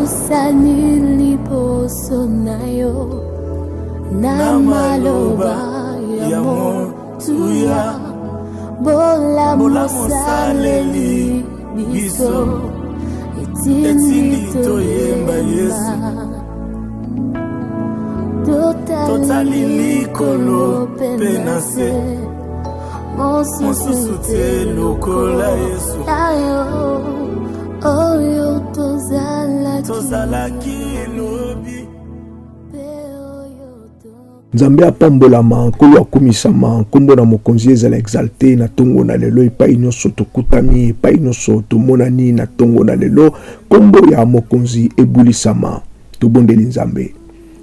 Busani liboso nayo na maloba ya motuya bola mosaleli biso etindi toyemba Yesu totali likolo penase mosusu te lokola Yesu oyo tozalaki lobi Nzambe apambolama nkolo akumisama nkombo na mokonzi ezala exalte na tongo na lelo epai nyonso tokutami epai nyonso tomonani na tongo na lelo nkombo ya mokonzi ebulisama tobondeli Nzambe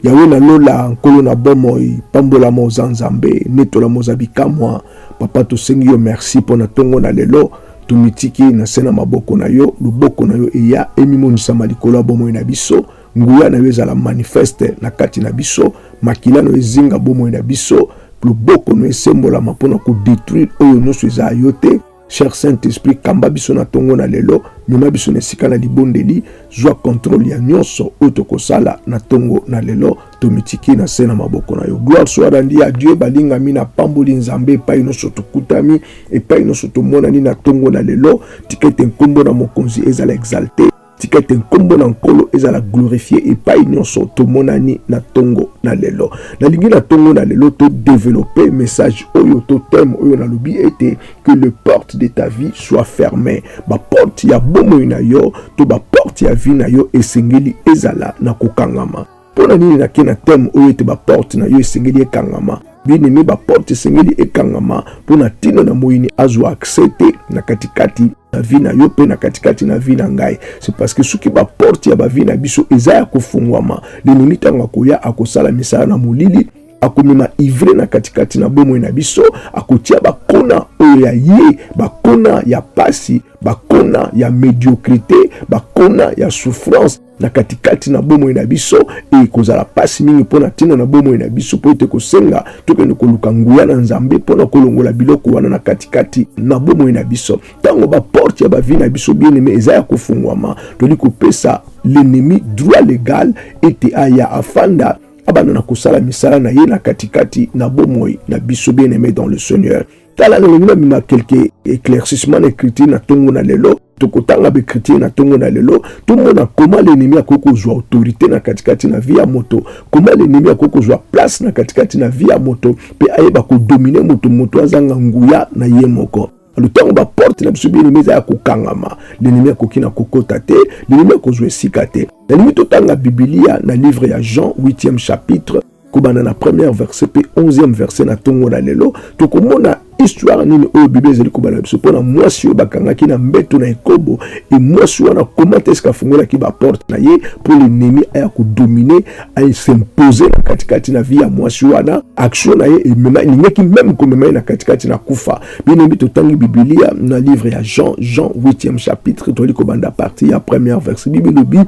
Yawe na lola nkolo na bomoi pambolama oza Nzambe netola mozabikamwa papa tosengi yo merci pona tongo na lelo tumitiki na sena maboko na yo luboko na yo eya emimonisama likolo ya bomoi na biso nguya na yo ezala manifeste na kati na biso makila no ezinga bomoi na biso luboko no esembolama mpona kodétruire oyo nyonso eza yo te cher Saint-Esprit kamba biso na tongo na lelo mema biso na esika na libondeli zwa contrôle ya nyonso oyo tokosala na tongo na lelo tomitiki na se na maboko na yo gloire soit rendue à Dieu balingami na pamboli Nzambe epai nyonso tokutami epai nyonso tomonani na tongo na lelo tika ete nkombo na mokonzi ezala exalté tika ete nkombo na nkolo ezala glorifié epai nyonso tomonani na tongo na lelo nalingi na tongo na lelo to développer message oyo to thème oyo nalobi ete que le porte de ta vie soit fermé ba porte ya bomoi na yo to ba porte ya vie na yo esengeli ezala na kokangama pona nini na kena thème oyo ete ba porte na yo esengeli ekangama bien aimé ba porte esengeli ekangama pona tino na moyini azwa accepter na katikati na vie na yo pe na katikati na vie na ngai c'est parce que soki ba porte ya ba vie na biso eza ya kofungwama l'ennemi tanga koya akosala misala na molili akomema ivre na katikati na bomoi na biso akotia bakona oyo ya ye bakona ya pasi bakona ya médiocrité bakona ya souffrance na katikati na bomoi na biso e kozala pasi mingi pona tina na bomoi na biso po ete kosenga tokende koluka nguya na Nzambe pona kolongola biloko wana na katikati na bomoi na biso tango ba porte ya ba vie na biso bien aimé eza ya kofungwama toli kopesa l'ennemi droit légal ete aya afanda abana na kosala misala na ye na katikati na bomoi na biso bien aimé dans le Seigneur tala na ngina bima quelques éclaircissements écrits na tongo na lelo tokotanga be chrétien na tongo na lelo tout le monde comment l'ennemi akoko zwa autorité na katikati na vie ya moto comment l'ennemi akoko zwa place na katikati na vie ya moto pe ayeba ko dominer moto azanga nguya na ye moko le temps ba porte na biso bien aimé za kokangama l'ennemi akoki na kokota te l'ennemi akozwa esika te na limite totanga Biblia na livre ya Jean 8e chapitre kobana na premier verset pe 11e verset na tongo na lelo tokomona histoire nini oyo Bible ezali kobana biso pona mwasi oyo bakangaki na mbeto na ekobo et mwasi wana comment est-ce kafungolaki ba porte na ye pour l'ennemi aya kodominer aya s'imposer na katikati na vie ya mwasi wana action na ye emema ningaki même komema na katikati na kufa bien totangi Biblia na livre ya Jean 8e chapitre toli kobanda partie ya première verset Bible lobi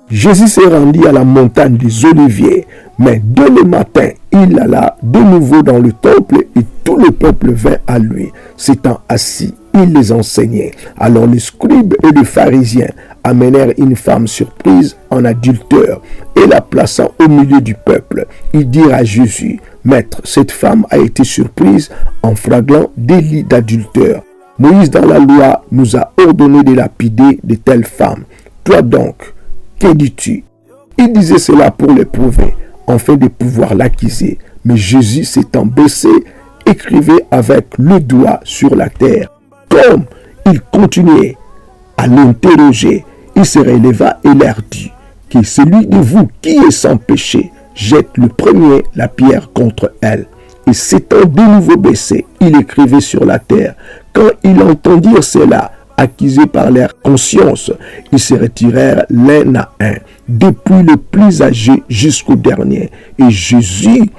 Jésus s'est rendu à la montagne des Oliviers, mais dès le matin, il alla de nouveau dans le temple et tout le peuple vint à lui. S'étant assis, il les enseignait. Alors les scribes et les pharisiens amenèrent une femme surprise en adultère et la plaçant au milieu du peuple. Ils dirent à Jésus, « Maître, cette femme a été surprise en flagrant délit d'adultère. Moïse dans la loi nous a ordonné de lapider de telles femmes. Toi donc, que dis-tu » Il disait cela pour l'éprouver, afin de pouvoir l'accuser. Mais Jésus s'étant baissé, écrivait avec le doigt sur la terre. Comme il continuait à l'interroger, il se releva et leur dit que celui de vous qui est sans péché jette le premier la pierre contre elle. Et s'étant de nouveau baissé, il écrivait sur la terre. Quand ils entendirent cela, accusés par leur conscience, ils se retirèrent l'un à un, depuis le plus âgé jusqu'au dernier. Et Jésus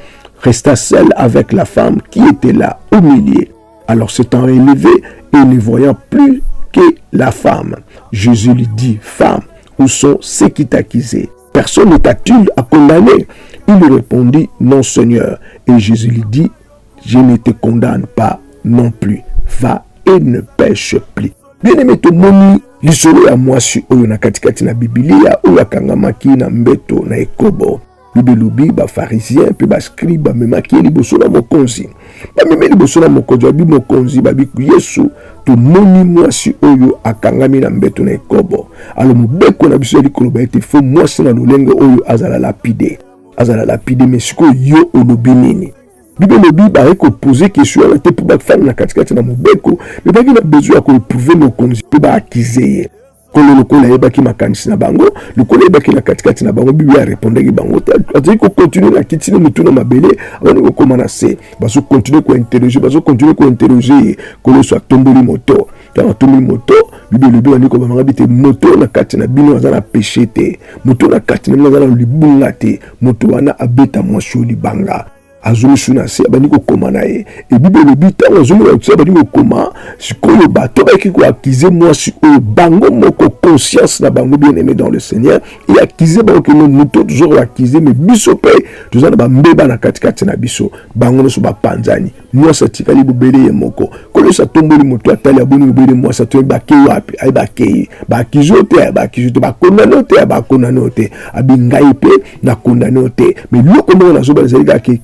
resta seul avec la femme qui était là au milieu. Alors s'étant relevé et ne voyant plus que la femme, Jésus lui dit, « Femme, où sont ceux qui t'accusaient? Personne ne t'a-t-il à condamner ?» Il lui répondit, « Non, Seigneur. » Et Jésus lui dit, « Je ne te condamne pas non plus. Va et ne pêche plus. » Bien aimé, tomoni lisolo ya mwasi oyo na katikati na Biblia oyo akangamaki na mbeto na ekobo. Bibelubi ba pharisien pe ba scribe ba memaki liboso na mokonzi. Ba memeli liboso na mokonzi abi mokonzi babi Yesu to moni mwasi oyo akangami na mbeto na ekobo. Alo mobeko na biso likolo ba ete fo mwasi na lolenge oyo azala lapide. Azala lapide mesiko yo olobi nini? Bibelubi ba reko poser question na te pour ba femme na katikati na mobeko, mais ba ki na besoin ko prouver mokonzi pe ba accuser. Kolo lokola yebaki makanisi na bango, lokola yebaki na katikati na bango, Bibi a répondaki bango. Ataki ko continuer na kitine mutu na mabele, avant ko komana se, baso continuer ko interroger, kolo so tomboli moto. Dans tomboli moto, Bibi le bi ko bamanga bite moto na kati na bino azana péché te. Moto na kati na azana libunga te. Moto wana abeta mwasho libanga. Azulu suna se abani ko komana ye e Bible bita azulu na tsa abani ko koma sikoyo bato ba ki ko accuser mwasi o bango moko conscience na bango bien aimé dans le Seigneur et accuser ba que nous toujours accuser mais biso pe tozana ba mbeba na katikati na biso bango no so ba panzani mwasa tikali bubele ye moko kolo sa tomboli moto atali aboni bubele mwasa to ba ke wapi ai ba ke ba kizote ba kondanote ba kondanote abingai pe na kondanote mais loko mo na so ba zalika ke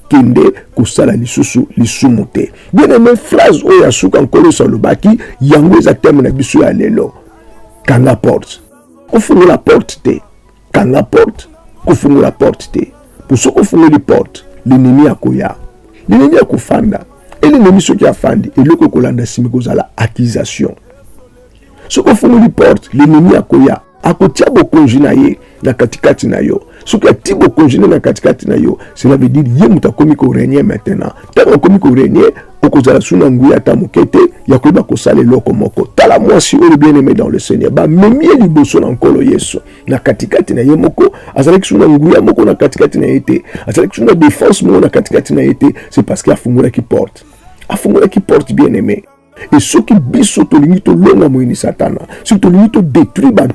kusala lisusu lisumu te. Bien aimé phrase oyo asuka nkolo salobaki yango exactement na biso ya lelo. Kanga porte. Kufungola porte te. Kanga porte. Kufungola porte te. Puso kufungoli porte. L'ennemi akoya. L'ennemi akufanda. Et l'ennemi soki afandi. Et loko kolanda simi kozala accusation. Soko fungoli porte. L'ennemi akoya. Akotia bokonji na ye na katikati na yo. Soki ati bokonji na katikati na yo, cela veut dire ye muta komi ko régner maintenant. Tant komi ko régner, okozala suna nguya ta mokete ya koba kosala loko moko. Tala mwasi oyo bien aimé dans le Seigneur. Ba memie liboso na nkolo Yesu. Na katikati na ye moko, azalaki suna nguya moko na katikati na yete. Azalaki suna défense moko na katikati na yete, c'est parce qu'il a fungula ki porte. A fungula ki porte bien aimé. Et ceux qui biso to limito longa moini satana, ceux to limito détruit ba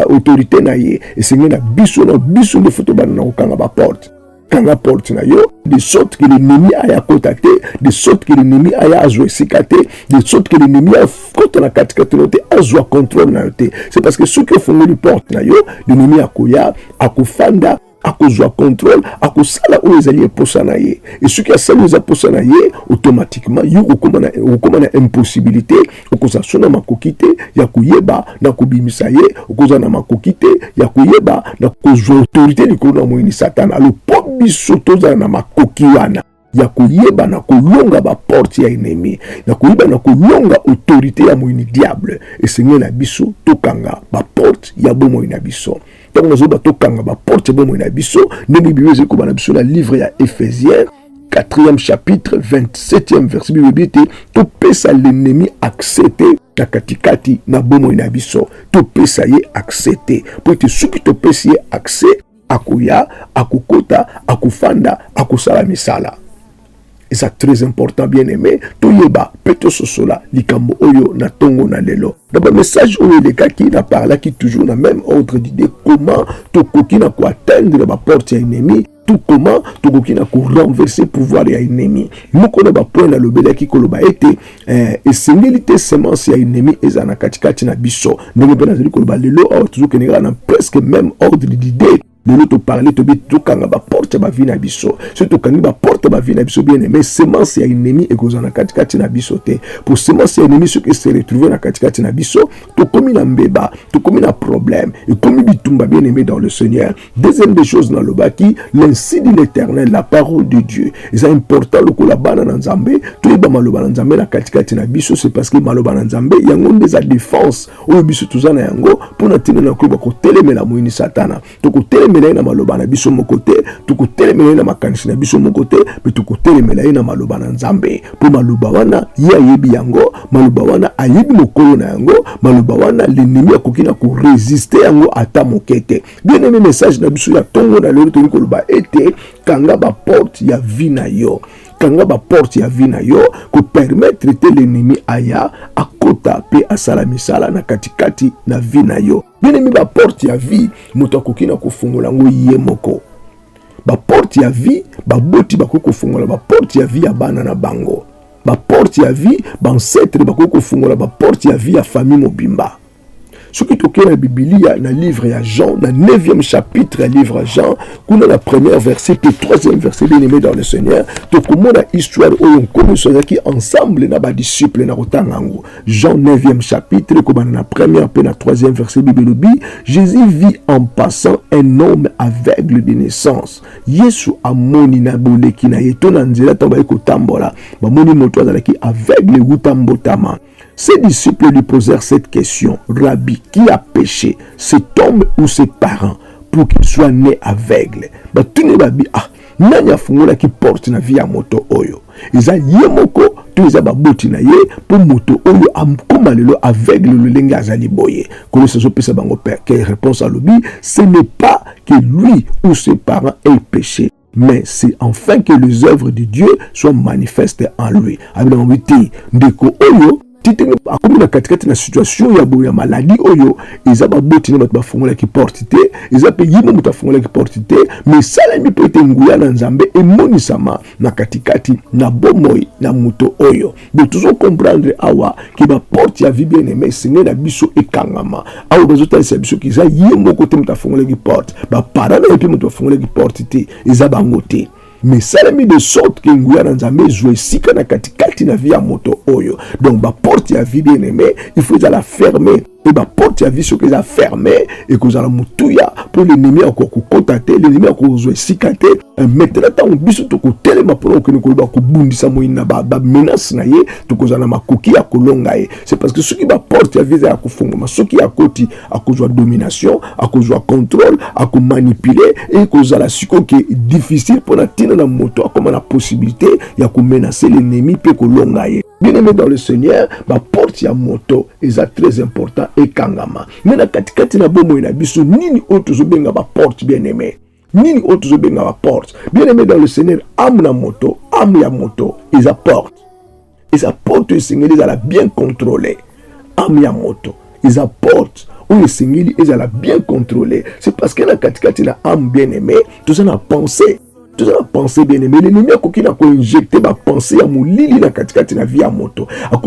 autorité na ye, et c'est na biso de photo ba na okanga ba porte. Kanga porte na yo, de sorte que l'ennemi aya contacté, de sorte que l'ennemi aya azwe sikate, de sorte que l'ennemi a contre la katikate note azwa contrôle na yote. C'est parce que ceux qui font le porte na yo, l'ennemi akoya, akufanda, akozwa contrôle, akosala ou les alliés posana ye. Et ceux qui a sali les posana ye, automatiquement, yo okomana impossibilité, okozasona makokite, ya kuyeba, na kubimisa ye, okozana makokite, ya kuyeba, na kozwa autorité likolo na moini satana. Alors, pobi sotoza na makokiwana. Ya kuyeba na kolonga ba porte ya ennemi, na kuyeba na kolonga autorité ya moini diable. Et seigneur na biso, tokanga ba porte ya bo moini na biso. Donc nous avons tokanga ba porte ya bo moini na biso, nemi biweze ko na biso na livre ya Ephésiens 4e chapitre 27e verset bible to pesa l'ennemi accepté na katikati na bo moini na biso. To pesa ye accepté. Pour te suki to pesa ye accès akoya, akukota, akufanda, akusala misala. Et c'est très important, bien aimé. Toyeba, peto sosola, likambo oyo na tongo na lelo. D'abord, message oyo le cas qui n'a parlé qui toujours dans le même ordre d'idée. Comment tokoki na ko atteindre la porte ya ennemi. Tout comment tokoki na ko renverser pouvoir ya ennemi. Moko na ba point na lobela ki koloba ete esengilité semence ya ennemi ezana katikati na biso. Ndenge pe na zeli koloba lelo toujours kenega na presque même ordre d'idée. De l'autre parler, to kanga ba porte ba vie na biso. Surtout kanga ba porte ba vie na biso bien aimé. Semence ya ennemi et kozana katikati na biso te. Pour semence ya ennemi ce qui se retrouver na katikati na biso, to komi na mbeba, to komi na problème et komi bitumba bien aimé dans le Seigneur. Deuxième des choses dans le baki, l'ainsi dit l'Éternel, la parole de Dieu. Et c'est important le kolabana na nzambe, to yeba maloba na nzambe na katikati na biso, c'est parce que maloba na nzambe yango des défense. O biso tuzana yango pour na tina na ko ba ko telemela moini satana. To ko telemela na maloba na biso mokote, to ko telemela na makanisi na biso mokote, mais to ko telemela na maloba na nzambe. Pour maloba wana ya yebi yango, maloba wana ayebi mokolo na yango, maloba wana l'ennemi akoki na ko résister yango ata mokete. Bien aimé message na biso ya tongo na lelo to koloba ete kanga ba porte ya vie na yo. Kanga ba porte ya vie na yo ko permettre te l'ennemi aya akota pe asala misala na katikati na vie na yo. Bien aimé ba porte ya vie moto akoki na kofungola ngo ye moko. Ba porte ya vie ba boti ba kofungola ba porte ya vie ya bana na bango. Ba porte ya vie ba ancêtre ba kofungola ba porte ya vie ya famille mobimba. Ce qui toke na Biblia, na livre ya Jean, na 9e chapitre ya livre ya Jean, kuna la première verset, puis 3e verset, bien aimé dans le Seigneur, tokomona histoire où on commence qui ensemble na ba disciples na rotangango. Jean 9e chapitre, comme na première puis na 3e verset, Bibelobi, Jésus vit en passant un homme aveugle de naissance. Yesu amoni na boleki na yeto na nzela tomba ko tambola. Ba moni moto azalaki aveugle utambotama. Ses disciples lui posèrent cette question: Rabbi, qui a péché, cet homme ou ses parents, pour qu'il soit né aveugle? Ba tuni babi nani afungola ki porte na vie ya moto oyo? Eza ye moko to eza baboti na ye po moto oyo amkoma lelo aveugle lolenge azali boye. Kono sezo pesa bango quelle réponse à l'obi? Ce n'est pas que lui ou ses parents aient péché, mais c'est enfin que les œuvres de Dieu soient manifestes en lui. Abila mbiti ndeko oyo titenge akomi na katikati na situation ya boya maladie oyo eza baboti na bato bafungola ki porte te, eza pe yimo muta fungola ki porte te, mais salami pe te nguya na nzambe emonisama na katikati na bomoi na muto oyo. Donc toujours comprendre awa ki ba porte ya vie bien aimé senge na biso ekangama. Awa bazota sa biso ki za yimo kote muta fungola ki porte, ba parana pe muta fungola ki porte te, eza bango te. Mais ça a mis de sorte que nguya na nzambe jouer sika na katikati na vie ya moto oyo. Donc ba porte ya vie bien aimé, il faut la fermer. Et ba porte ya vie ce que ça fermé et que ça la mutuya pour l'ennemi encore ko contacter, l'ennemi encore jouer sika te. Maintenant ta on biso to ko telema pour que nous ko ba ko bundisa moina ba menace na ye to ko zana makoki ya kolonga ye. C'est parce que ce qui ba porte ya vie ya ko fungoma, ce qui a koti a ko jouer domination, a ko jouer contrôle, a ko manipuler et ko zala siko qui est difficile pour la tina na moto comme la possibilité ya ko menacer l'ennemi pe ko longa ye. Bien aimé dans le Seigneur, ma porte ya moto est très important et kangama. Mais na katikati na bomo ina biso nini autre zo benga ba porte bien aimé. Nini autre zo benga ba porte. Bien aimé dans le Seigneur, âme na moto, âme ya moto, ils apportent. Ils apportent le Seigneur, ils la bien contrôlé. Âme ya moto, ils apportent. Où le Seigneur, ils la bien contrôlé. C'est parce que na katikati na âme bien aimé, tout ça na pensé. Tout ça la pensée bien aimé. L'ennemi a qui n'a injecté ma pensée à mon lili na katikati na vie à moto. A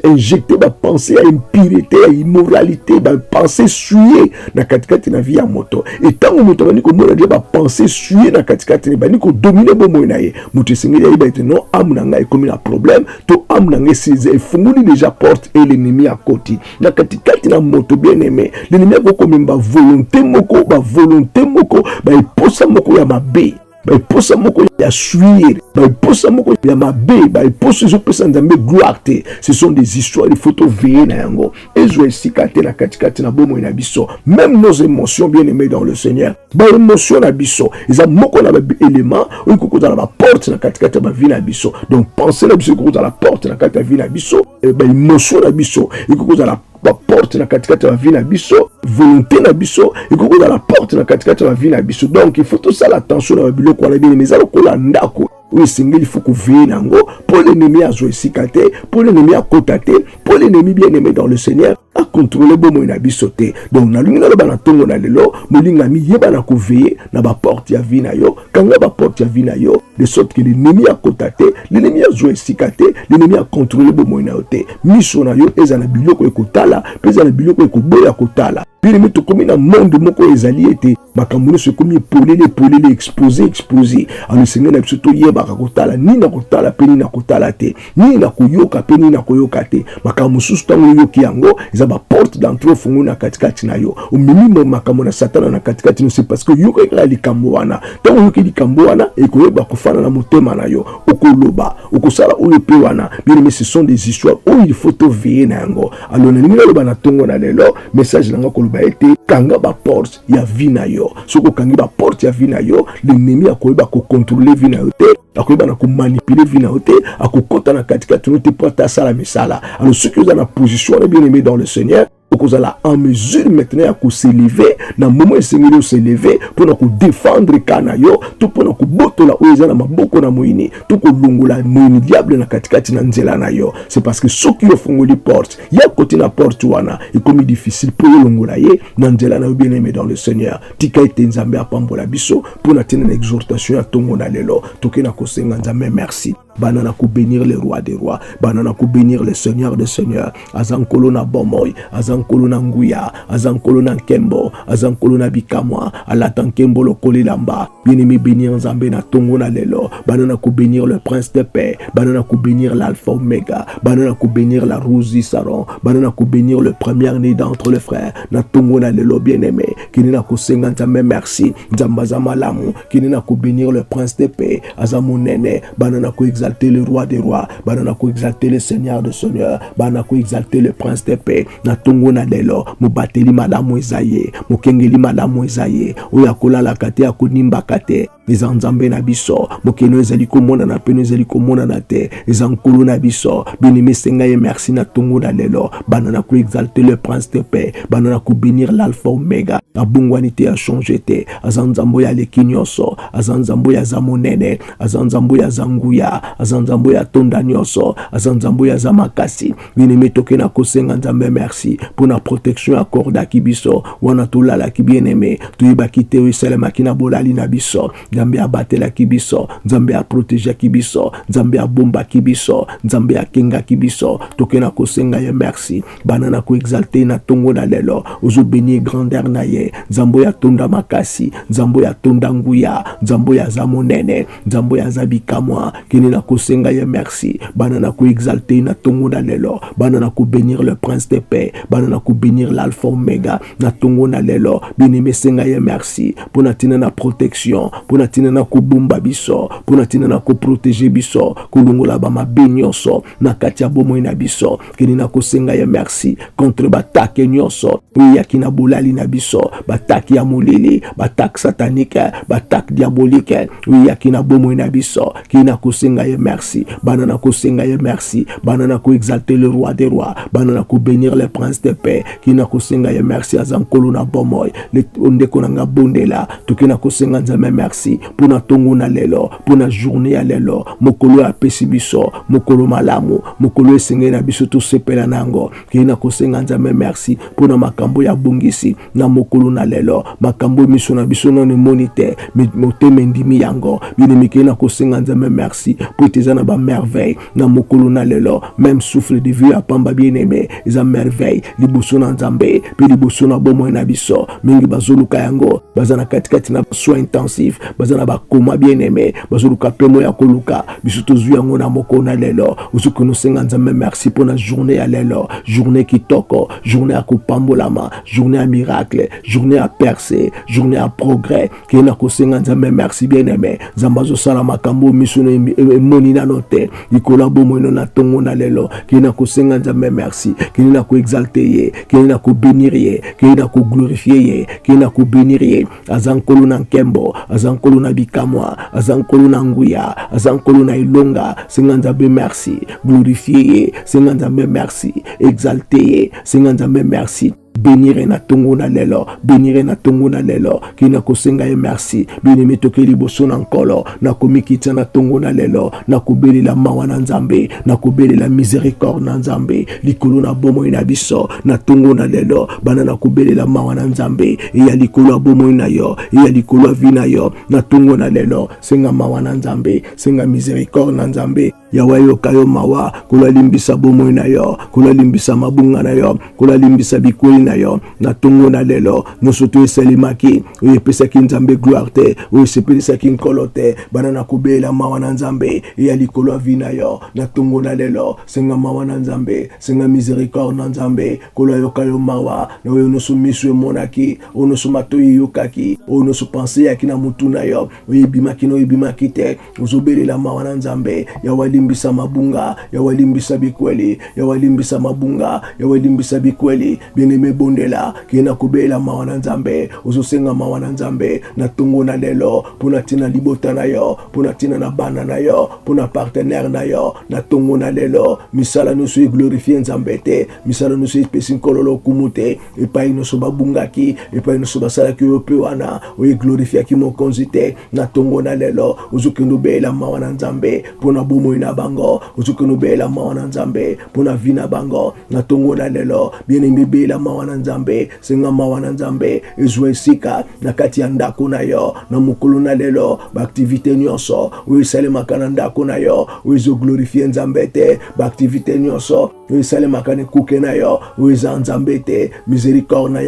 injecté ma pensée à impureté, à immoralité, ma pensée souillée na katikati na vie à moto. Et tant que moto bani ko mona dia ba pensée souillée na katikati na bani ko dominer bo moina ye. Moto singi ya ba non am na ngai comme un problème. To am na ngai c'est funguli déjà porte et l'ennemi à côté. Na katikati na moto bien aimé. L'ennemi a ko même ba volonté moko, ba iposa moko ya mabe. Ba posa moko ya suir, ba posa moko ya mabe, ba posa zo pesa nzambe gloire te. Ce sont des histoires, il faut veiller na yango. Et zo esikate na katikati na bomo na biso. Même nos émotions bien aimées dans le Seigneur. Ba émotion na biso, eza moko na ba élément, ou ko za la porte na katikati ba vie na biso. Donc pensez na biso ko za la porte na katikati vie na biso, et ba émotion na biso, et ko za la porte na katikati la vie na biso, volonté na biso et ko dans la porte na katikati la vie na biso. Donc il faut tout ça l'attention na biloko la bien mais ça ko la ndako. Oui, single il faut que veille nango pour l'ennemi à jouer sikate, pour l'ennemi à cotater, pour l'ennemi bien aimé dans le Seigneur à contrôler bon moina bisoté. Donc na lunga na bana tongo na lelo, molinga mi yeba na ko veiller na ba porte ya vie na yo, kanga ba porte ya vie na yo, de sorte que l'ennemi à cotater, l'ennemi à jouer sikate, l'ennemi à contrôler bon moina yote. Miso na yo ezana biloko ekotala, pesa na biloko ekoboya kotala. Puis mais to comme na monde moko ezali ete makambo se comme polele exposé. Alors le Seigneur na biso to yeba kotala ni na kotala pe ni na kotala te, ni na koyoka pe ni na koyoka te. Makambo susu tango yoki yango eza ba porte d'entrée fungu na katikati na yo. O minimo makambo na satana na katikati no, c'est parce que yoka eka likambo wana. Tango yoki likambo wana ekoyeba kofana na motema na yo. Okoloba, okosala oyo pe wana. Bien mais ce sont des histoires où il faut te veiller na yango. Alors na ninga loba na tongo na lelo, message nanga koloba ete kanga ba porte ya vie na yo. Soko kangi ba porte ya vie na yo, l'ennemi akoyeba ko contrôler vie na yo te. Akoyeba na ko manipuler vie na yo te, akokota na katikati no te pour ta sala misala. Alors ceux qui sont dans la position bien aimé dans le Seigneur, vous allez en mesure maintenant à s'élever, dans le moment où Seigneur s'élever pour nous défendre kanayo, tout pour nous botola oeza na maboko na moini, tout pour longola moini diable na katikati na nzela na yo. C'est parce que ceux qui font les portes, il y a côté na porte wana, et comme il est difficile pour longola ye na nzela na bien aimé dans le Seigneur. Tika ete nzambe apambola biso pour na tena exhortation à tongo na lelo, toke na kosenga nzambe merci. banana ko bénir le roi des rois, banana ko bénir le seigneur des seigneurs, azankolo na bomoy, azankolo na nguya, azankolo na kembo, azankolo na bikamwa, alatan kembo lo kolilamba, bien-aimé bénir Nzambe na tongo na lelo, banana ko bénir le prince de paix, banana ko bénir l'alpha omega, banana ko bénir la rose du Saron, banana ko bénir le premier-né d'entre les frères, na tongo na lelo bien-aimé, kinina ko senga Nzambe merci, Nzambaza malamu, kinina ko bénir le prince de paix, azamunene, banana ko exalter le roi des rois, banana ko exalter le seigneur de seigneurs, banana ko exalter le prince de paix, na tongo na lelo, mo bateli malamu ezaye, mo kengeli malamu ezaye, oya kolala kate ya konimba kate, eza Nzambe na biso, mokeno ezali komona na peno ezali komona na te, eza nkolo na biso, bien-aimé senga ye merci na tongo na lelo, banana ko exalter le prince de paix, banana ko bénir l'alpha omega, abungwani te a changé te, aza Nzambo ya leki nyonso, aza Nzambo ya za monene, aza Nzambo ya za nguya, aza Nzambo ya tonda nyonso, aza Nzambo ya za makasi, bien-aimé toke na kosenga Nzambe merci, pour na protection accorda ki biso, wana tolala ki bien-aimé, tuyeba ki te oiselema ki na bolali na biso, Nzambe abatela ki biso, Nzambe a protéger ki biso, Nzambe a bomba ki biso, Nzambe a kenga ki biso, toke na kosenga ye merci, banana ko exalter na tongo na lelo, ozo bénir grandeur na ye, Nzambo ya tonda makasi, Nzambo ya tonda nguya, Nzambo ya za monene, Nzambo ya za bikamwa, kini na kosenga ye merci, banana ko exalter na tongo na lelo, banana ko bénir le prince de paix, banana ko bénir l'alpha omega, na tongo na lelo, bien-aimé senga ye merci, pour na tina na protection, pour na tina na ko bumba biso, pour na tina na ko protéger biso, kulungola ba mabenyoso, na katia bomo na biso, kini na kosenga ye merci, contre batake nyonso, oui yakina bolali na biso, bataki ya molili, batak satanique, batak diabolique, oui yakina bomo na biso, kina kosenga ye merci, banana kosenga ye merci, banana ko exalter le roi des rois, banana ko bénir le prince de paix, kina kosenga ye merci azankolo na bomoy, le ondeko na bondela, tukina kosenga Nzambe merci, pour na tongo na lelo, pour na journée ya lelo, mokolo ya pesi biso, mokolo malamu, mokolo esenge na biso to sepela nango, kina kosenga Nzambe merci, pour na makambo ya bongisi, na mokolo na lelo, makambo miso na biso non monite, moteme ndimi yango, bien-aimé kina kosenga Nzambe merci, pour tezana ba merveille, na mokolo na lelo, même souffle de vie apamba bien-aimé, eza merveille, liboso na Nzambe, pe liboso na bomo na biso, mingi bazoluka yango, bazana katikati na soins intensifs, bazana ba koma bien-aimé, bazoluka pemo ya koluka, biso tozu yango na moko na lelo, usuku no senga Nzambe merci pour na journée ya lelo, journée kitoko, journée à kopambolama, journée à miracle, journée à percée, journée à progrès, kina ko senga Nzambe merci bien-aimé, Zambazo sala makambo misuno moni na note, ikola bomo na tongo na lelo, kina ko senga Nzambe merci, kina ko exalter ye, kina ko bénir ye, kina ko glorifier ye, kina ko bénir ye, azankolo na nkembo, azankolo na bikamwa, azankolo na nguya, azankolo na ilonga, senga Nzambe merci, glorifier ye, senga Nzambe merci, exalter ye, senga Nzambe merci, bénir na tongo na lelo, bénir na tongo na lelo, kina kosenga ye merci, bien-aimé tokeli boso na nkolo, na komikita na tongo na lelo, na kobeli la mawa na Nzambe, na kobeli la miséricorde na Nzambe, likolo na bomo na biso, na tongo na lelo, bana na kobeli la mawa na Nzambe, ya likolo bomo na yo, ya likolo vina yo, na tongo na lelo, senga mawa na Nzambe, senga miséricorde na Nzambe, yawa yo kayo mawa, kula limbisa bomo na yo, kula limbisa mabunga na yo, kula limbisa bikweli na yo, na tongo na lelo, nosoto esalimaki, oyepesaki Nzambe gloire te, oyesepelisa nkolo te, bana na kobela mawa na Nzambe, ya likolo vina yo, na tongo na lelo, senga mawa na Nzambe, senga miséricorde na Nzambe, kula yo kayo mawa, na oyo noso miso emonaki, oyo noso matoi yokaki, oyo noso pense yaki na mutu na yo, oyebimaki na oyebimaki te, ozobelela mawa na Nzambe, ya walimbisa mabunga, ya walimbisa bikweli, ya walimbisa mabunga, ya walimbisa bikweli, bien-aimé bondela, kina kubela mawa na Nzambe, ozosenga mawa na Nzambe, na tongo na lelo, puna tina libota na yo, puna tina na bana na yo, puna partenaire na yo, na tongo na lelo, misala nusu glorifier Nzambe te, misala nusu ipesi nkololo kumute, epai nusu babungaki, epai nusu basalaki yope wana, oye glorifier ki mokonzi te, na tongo na lelo, ozokendo bela mawa na Nzambe, puna bomo ina bango ozokeno bela mawa na nzambe mpona vi na bango na tongo na lelo bien-aimé bela mawa na nzambe senga mawa na nzambe ezwa esika na kati ya ndako na yo na mokolo na lelo baaktivité nyonso oyo esalemaka na ndako na yo oyo ezoglorifie nzambe te baaktivité nyonso oyo esalemaka na ekuke na yo oyo eza nzambe te miséricorde na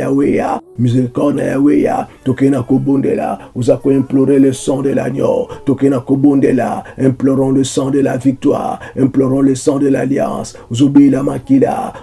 yawe ya tokena kobondela oza koimplore le sang de l'agneau tokena kobondela implorons le sang de la victoire implorons le sang de l'alliance ozobela makila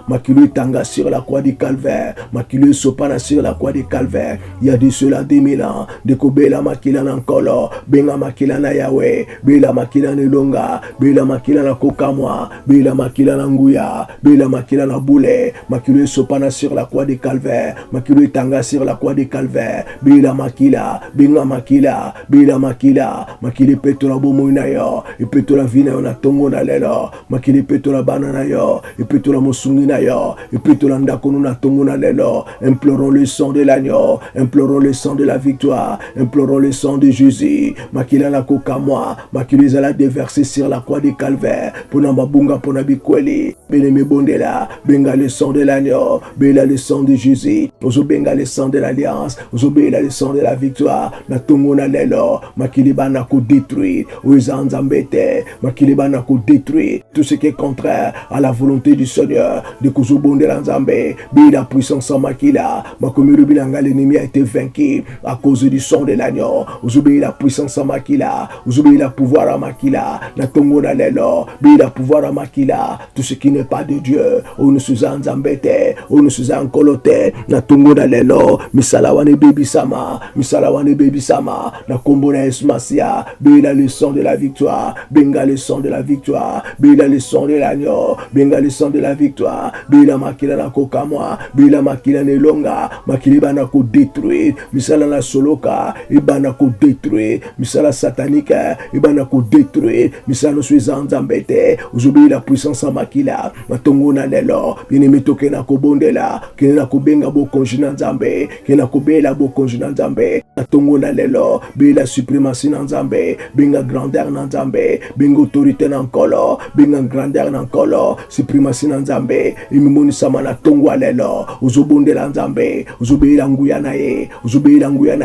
etanga sur la croix du calvaire makilo esopana sur la croix du calvaire il y a de cela 2000 ans de kobela makila na nkolo benga makila na yawe bela makila na elonga bela makila na kokamwa bela makila na nguya bela makila na bule makilo esopana sur la croix du calvaire makilo etanga sur la croix du calvaire bela makila benga makila bela makila makili petola bomoi na yo epetola vi na yo na tongo na lelo makili petola bana na yo epetola mosungi na yo epetola ndako na tongo na lelo implorons le sang de l'agneau implorons le sang de la victoire implorons le sang de Jésus makila na kokamwa makili ezala déversé sur la croix du calvaire pona mabunga pona bikweli bien-aimé bondela benga le sang de l'agneau bela le sang de Jésus ozobenga le sang de l'alliance ozobela le sang de la victoire na tongo na lelo makili bana ko détruire oza nzambe te makili bana ko détruire tout ce qui est contraire à la volonté du Seigneur de kozobondela nzambe bela puissance en makila makomiru bilanga l'ennemi a été vaincu à cause du sang de l'agneau ozobela puissance en makila ozobela pouvoir en makila na tongo na lelo bela pouvoir en makila tout ce qui n'est pas de Dieu on ne se nzambe te on ne se nkolote na tongo na lelo misala wane baby sama na kombo na esmasia bela le sang de la victoire benga le sang de la victoire bela le sang de l'agneau benga le sang de la victoire bela makila na kokamwa bela makila na elonga makili bana ko détruire misala na soloka ibana ko détruire misala satanique ibana ko détruire misala no sueza nzambe te ozobi la puissance en makila matongo na lelo bien-aimé tokena kobondela kena kobenga bokonzi na nzambe kena kobela bokonzi na nzambe matongo na lelo bela suprématie na nzambe benga grandeur na nzambe benga autorité na nkolo benga grandeur na nkolo suprématie na nzambe imimonisama na tongo lelo ozobondela nzambe ozobela nguya na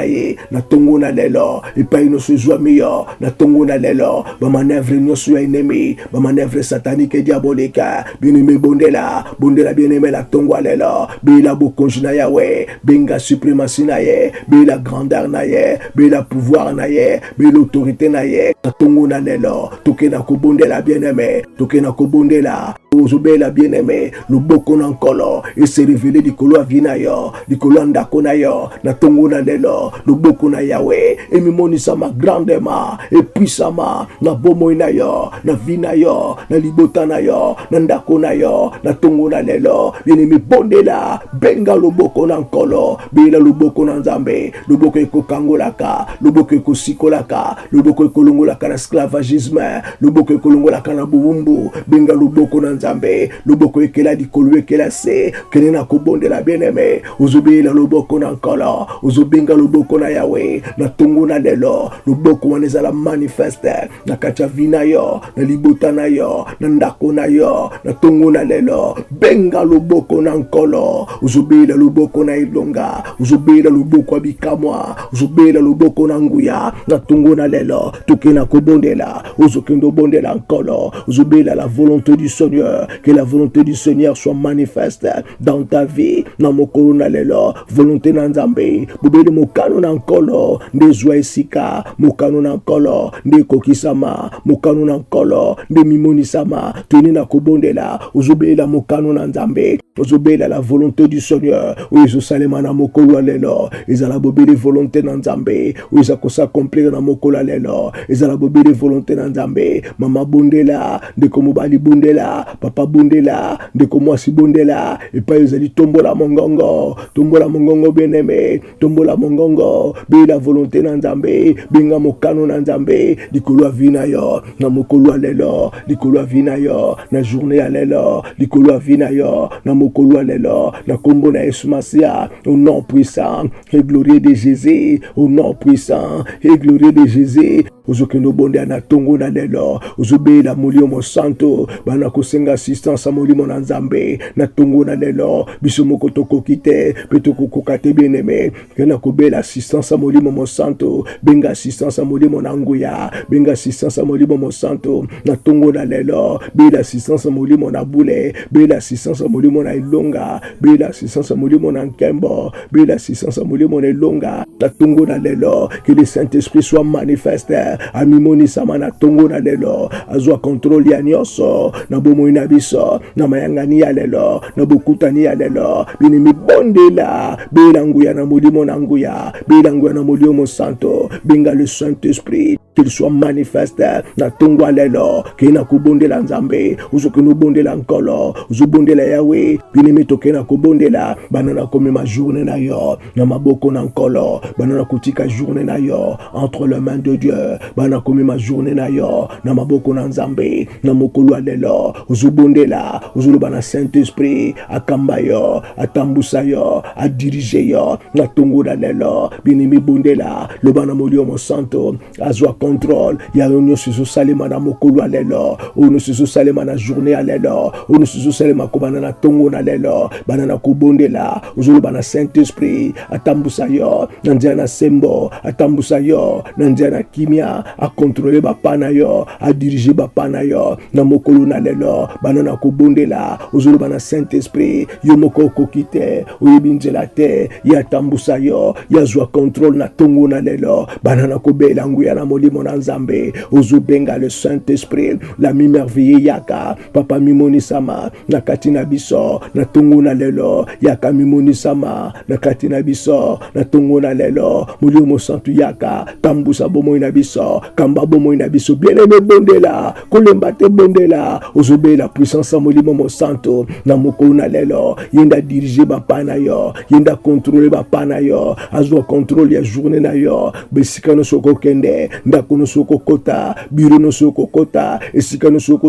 ye na tongo na lelo epai nyonso ezwami yo na tongo na lelo bamanevre nyonso ya ennemi bamanevre satanique et diabolique bien-aimé bondela bien-aimé na tongo lelo bela bokonzi na yawe benga suprématie na ye bela grandeur na ye bela pouvoir na ye bela autorité na ye na tongo na lelo tokena kobondela bien-aimé tokena kobondela ozobela bien-aimé loboko na nkolo ese révélé likolo ya vi na yo likolo ya ndako na yo na tongo na lelo loboko na yawe emimonisama grandement epuissama na bomoi na yo na vi na yo na libota na yo na ndako na yo na tongo na lelo bien-aimé bondela benga loboko na nkolo bela loboko na nzambe loboko ekokangolaka loboko ekosikolaka loboko ekolongolaka na esclavagisme loboko ekolongolaka na bubumbu benga loboko na nzambe loboko ekela likolo ekela se kene na kobondela bien-aimé ozobela loboko na nkolo ozobenga loboko na yawe na tongo na lelo loboko wana ezala manifeste na kati ya vi na yo na libota na yo na ndako na yo na tongo na lelo benga loboko na nkolo ozobela loboko na elonga ozobela loboko ya bikamwa ozobela loboko na nguya na tongo na lelo tokena kobondela ozokendo bondela nkolo ozobela la volonté du Seigneur que la volonté du Seigneur soit manifeste dans ta vie na mokolo na lelo volonté na nzambe bobele mokano na nkolo nde zwa esika mokano na nkolo nde kokisama mokano na nkolo nde mimonisama toni na kobondela ozobela mokano na nzambe ozobela la volonté du Seigneur oyo ezosalema na mokolo ya lelo ezala bobele volonté na nzambe oyo eza kosakomplir na mokolo ya lelo ezala bobele volonté na nzambe mama bondela ndeko mobali bondela papa bondela ndeko mwasi bondela epai ezali tombola mongongo bien-aimé tombola mongongo bela volonté na nzambe benga mokano na nzambe likolo ya vi na yo na mokolo ya lelo likolo ya vi na yo na journée ya lelo likolo ya vi na yo na mokolo ya lelo na kombo na Yesu Masia au nom puissant et glorieux de Jésus au nom puissant et glorieux de Jésus ozokendo bonde na tongo na lelo ozobela molimo santo bana kosenga assistance a molimo na nzambe na tongo na lelo biso moko tokoki te pe tokokoka te bien-aimé kena kobela assistance a molimo mo santo benga assistance a molimo na nguya benga assistance a molimo mo santo na tongo na lelo bela assistance a molimo na bule bela assistance a molimo na ilonga bela assistance a molimo na nkembo bela assistance a molimo na ilonga na tongo na lelo que le Saint-Esprit soit manifeste amimoni sama na tongo na lelo azwa contrôle ya nyonso na bomoi na biso na mayangani ya lelo na bokutani ya lelo bini mibondela bela nguya na molimo na nguya bela nguya na molimo santo benga le Saint-Esprit qu'il soit manifeste na tongo ya lelo kena kubondela nzambe uzokino bondela nkolo uzobondela yawe bini mitokena kubondela banana komema journée na yo na maboko na nkolo banana kutika journée na yo entre les mains de Dieu bana komema journée na yo na maboko na nzambe na mokolo ya lelo uzobondela uzoloba na Saint-Esprit akamba yo atambusa yo adirige yo na tongo na lelo bini mibondela loba na molimo santo azwa contrôle ya yo siso salema na mokolo ya lelo ono siso salema na journée ya lelo ono siso salema kobana na tongo na lelo bana na kubondela uzoloba na Saint-Esprit atambusa yo na nzela na sembo atambusa yo na nzela na kimia akontrole bapa na yo adirige bapa na yo na mokolo na lelo bana na kubondela uzoloba na Saint-Esprit yo moko okoki te oyebi nzela te ya atambusa yo yazwa contrôle na tongo na lelo bana na kobela nguya na molimo na nzambe ozobenga le Saint-Esprit la mimerveille yaka papa mimoni sama na kati na biso na tongo na lelo yaka mimoni sama na kati na biso na tongo na lelo molimo santu yaka tambusa bomoi na biso kamba bomoi na biso bien-aimé bondela kolemba te bondela ozobela puissance ya molimo mo santo na mokolo na lelo yenda dirige bapa na yo yenda contrôler bapa na yo azwa contrôle ya journée na yo besika no soko kende ndako no soko kota biro no soko kota esika no soko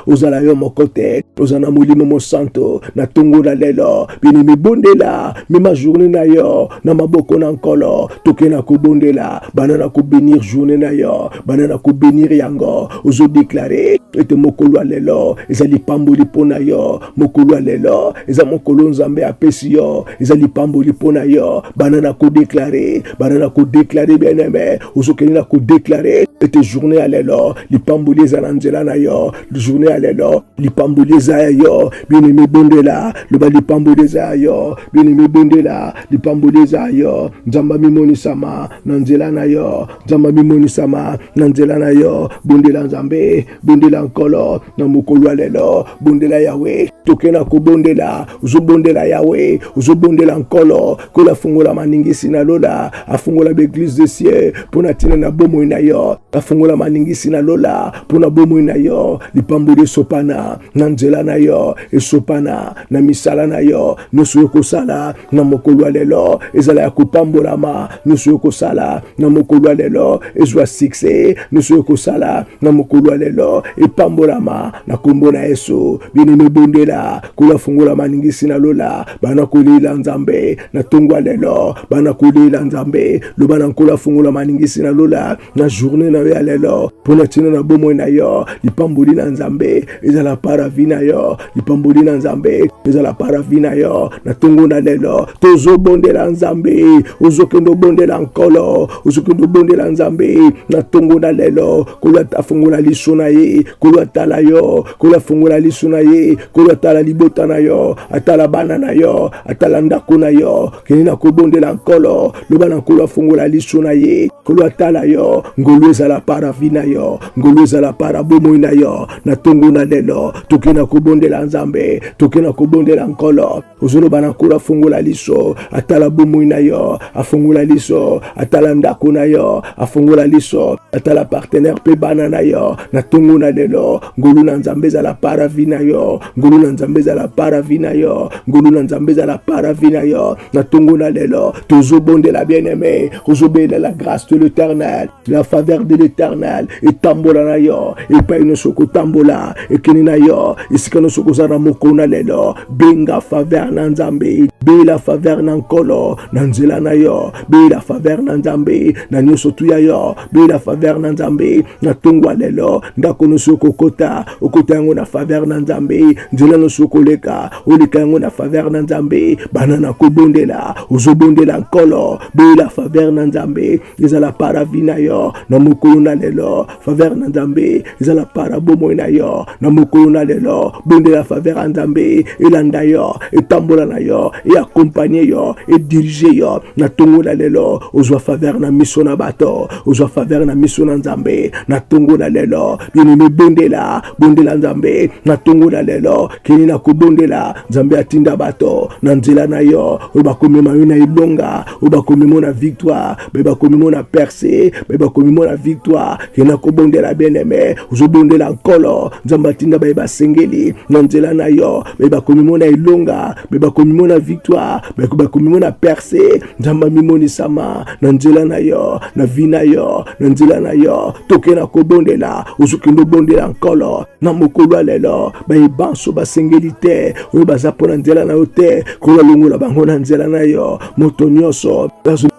ozala yo mokote ozana molimo mo santo na tongo na lelo bini mibondela mima journée na yo na maboko na nkolo tokena kobondela banana ko bénir journée na yo banana ko bénir yango ozo déclarer ete mokolo ya lelo ezali pamboli pona yo mokolo ya lelo eza mokolo nzambe apesi yo ezali pamboli pona yo banana ko déclarer bien-aimé ozo kenela ko déclarer ete journée ya lelo lipamboli eza na nzela na yo journée ya lelo lipamboli eza ya yo bien-aimé bondela loba lipamboli eza ya yo bien-aimé bondela lipamboli eza ya yo nzamba mimoni sama na nzela na yo nzamba mimoni sama na nzela na yo bondela nzambe bondela nkolo na mokolo ya lelo bondela yawe tokena kobondela uzobondela yawe uzobondela nkolo kola fungola maningisi na lola afungola beglise de ciel pona tina na bomoi na yo afungola maningisi na lola pona bomoi na yo lipamboli sopana na nzela na yo esopana na misala na yo nyonso yokosala na mokolo ya lelo ezala ya kopambolama nyonso yokosala na mokolo ya lelo ezwa succès nyonso yokosala na mokolo ya lelo epambolama na kombo na Yesu bien-aimé bondela kola fungola maningisi na lola bana kolela nzambe na tongo ya lelo bana kolela nzambe loba na kola fungola maningisi na lola na journée na yo ya lelo pona tina na bomoi na yo lipamboli na nzambe ezala paravi na yo lipamboli na nzambe ezala paravi na yo na tongo na lelo tozobondela nzambe ozokendo bondela nkolo ozokendo bondela nzambe na tongo na lelo kola tafungola liso na ye kola tala yo kola fungola liso na ye kola tala libota na yo atala bana na yo atala ndako na yo keni na kobondela nkolo loba na kola fungola liso na ye kola tala yo ngolo ezala paravi na yo ngolo ezala para bomoi na yo na tongo na lelo tokena kobondela nzambe tokena kobondela nkolo ozoloba na kola fungola liso atala bomoi na yo afungola liso atala ndako na yo afungola liso atala partenaire pe bana na yo na tongo na lelo ngolu na nzambe ezala paravi na yo ngolu na nzambe ezala paravi na yo ngolu na nzambe ezala paravi na yo na tongo na lelo tozobondela bien-aimé ozobela la grâce de l'Éternel la faveur de l'Éternel etambola na yo epai nyonso kotambola ekeni na yo esika nyonso kozala mokolo na lelo benga faveur na Nzambe bela faveur na nkolo na nzela na yo bela faveur na Nzambe na nyonso tu ya yo bela faveur na Nzambe na tongwa lelo ndako nyonso kokota okota yango na faveur na Nzambe nzela nyonso koleka oleka yango na faveur na Nzambe bana na kobondela ozobondela nkolo bela faveur na Nzambe ezala para vina yo na mokolo na lelo faveur na Nzambe ezala para bomoi na yo na mokolo na lelo bondela faveur na Nzambe elanda yo etambola na yo et accompagner yo et diriger yo na tongo na lelo ozwa faveur na miso na bato ozwa faveur na miso na Nzambe na tongo na lelo bien-aimé bondela Nzambe na tongo na lelo kini na kobondela Nzambe atinda bato na nzela na yo obakomema yo na ilonga obakomema na victoire obakomema na percée obakomema na victoire kini na kobondela bien-aimé ozobondela nkolo Nzambe atinda ba sengeli na nzela na yo obakomema na ilonga obakomema na victoire obakomema na percée Nzambe mimoni sama na nzela na yo na vina yo na nzela na yo toke na kobondela ozokendo bondela nkolo na mokolo lelo bayibanso basengeli te oyo baza mpona nzela na yo te kolalongola bango na nzela na yo moto nyonso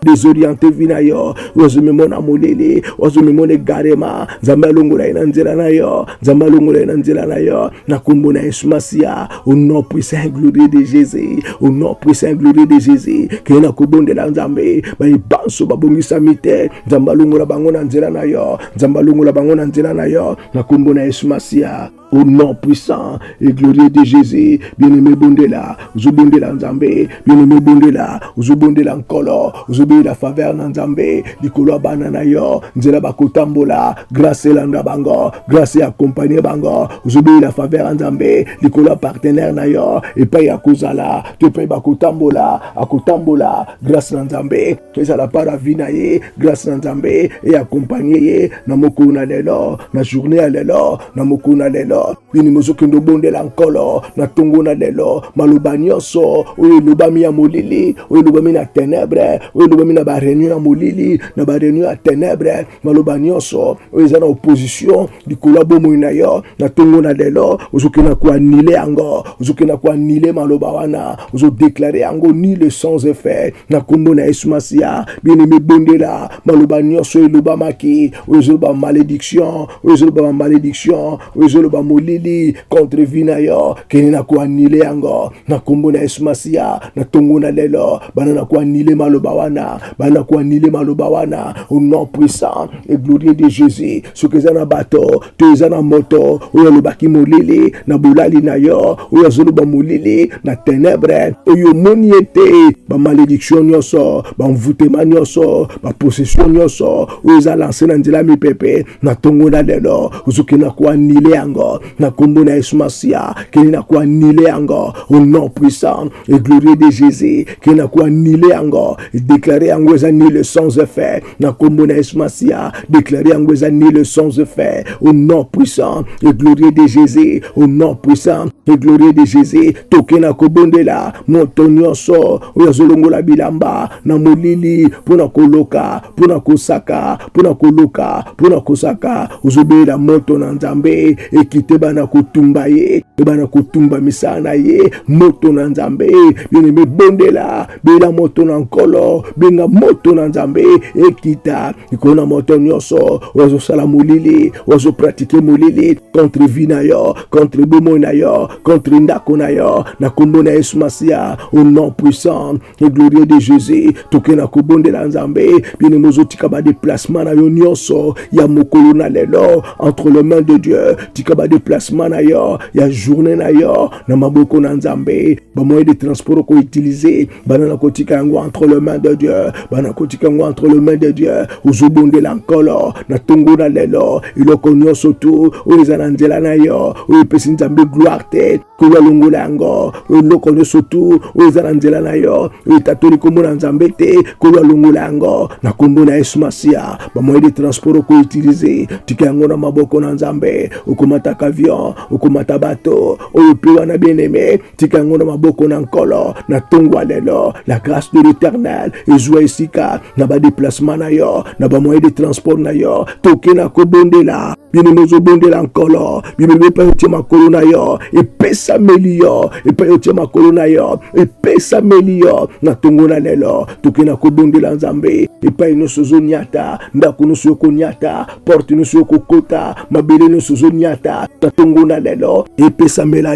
désorienté vina yo ozomemona molele ozomemona egarema Nzambe alongola na nzela na yo Nzambe alongola na nzela na yo na kombo na Yesu Masia au nom puissant et glorieux de Jésus au nom puissant et glorieux de Jésus kena kobondela Nzambe bayibanso babongisa mite Nzambe alongola bango na nzela na yo Nzambe alongola bango na nzela na yo na kombo na Yesu Masia au nom puissant et glorieux de Jésus bien-aimé bondela uzobondela Nzambe bien-aimé bondela uzobondela nkolo uzobela faveur na Nzambe likolo bana na yo nzela bakotambola grâce elanda bango grâce accompagner bango uzobela faveur na Nzambe likolo partenaire na yo epai ya kozala te epai bakotambola akotambola grâce na Nzambe ezala para vina ye grâce na Nzambe et accompagner ye na mokolo na lelo na journée ya lelo na mokolo na lelo bini mozokendo bondela nkolo na tongo na lelo maloba nyonso oyo elobami ya molili oyo elobami na ténèbre oyo elobami na baréunion ya molili na baréunion ya ténèbre maloba nyonso oyo eza na opposition likolo ya bomoi na yo na tongo na lelo ozokenda koanile yango ozokenda koanile maloba wana ozodeklare yango nul sans effet na kombo na Yesu Masia bien-aimé bondela maloba nyonso oyo elobamaki oyo ezoloba malédiction oyo ezoloba malédiction oyo ezoloba molili contre vina yo keni na koanile yango na kombo na Yesu Masia na tongo na lelo bana na koanile maloba wana bana koanile maloba wana au nom puissant et glorieux de Jésus soki eza na bato to eza na moto oyo alobaki molili na bolali na yo oyo azoloba molili na ténèbre oyo moni ete bamalédiction nyonso bamvutema nyonso bapossession nyonso oyo eza lancé na nzela mipepe na tongo na lelo ozoki na koanile yango na kombo na Yesu Masia keni na koanile yango au nom puissant et glorieux de Jésus keni na koanile yango déclarer yango eza nul sans effet na kombo na Yesu Masia déclarer yango eza nul sans effet au nom puissant et glorieux de Jésus au nom puissant et glorieux de Jésus toke na kobondela moto nyonso oyo azolongola bilamba na molili pona koloka pona kosaka pona koloka pona kosaka ozobela moto na Nzambe ekite bana kotumba ye bana kotumba misana ye moto na Nzambe bien-aimé bondela bela moto na nkolo benga moto na Nzambe ekita ikona moto nyonso ozo sala molili ozo pratiquer molili contre vina yo contre bomo na yo contre ndako na yo na kombo na Yesu Masia au nom puissant et glorieux de Jésus toke na kobondela Nzambe bien-aimé ozotika ba déplacement na yo nyonso ya mokolo na lelo entre les mains de Dieu tika ba déplacement na yo ya journée na yo na maboko na Nzambe ba moyen de transport ko utiliser bana na kotika yango entre les mains de Dieu bana kotika yango entre les mains de Dieu ozobondela nkolo na tongo na lelo iloko nyonso tu oyo na nzela na yo oyo pesi Nzambe gloire te kola longola yango iloko nyonso tu oyo na nzela na yo oyo tatoli kombo na Nzambe te kola longola yango na kombo na Yesu Masia ba moyen de transport ko utiliser tika yango na maboko na Nzambe okomata avion okomata bato lelo oyo pe wana bien-aimé tika yango na maboko na nkolo na tongwa lelo la grâce de l'Éternel ezwa esika na ba déplacement na yo na ba moyen de transport na yo toke na kobondela bien-aimé ozobondela nkolo bien-aimé pa yotie makolo na yo epesameli yo epa yotie makolo na yo epesameli yo na tongo na lelo toke na kobondela nzambe epai nyonso ozoniata ndako nyonso okoniata porte nyonso okokota mabele nyonso ozoniata na tongo na lelo epesamela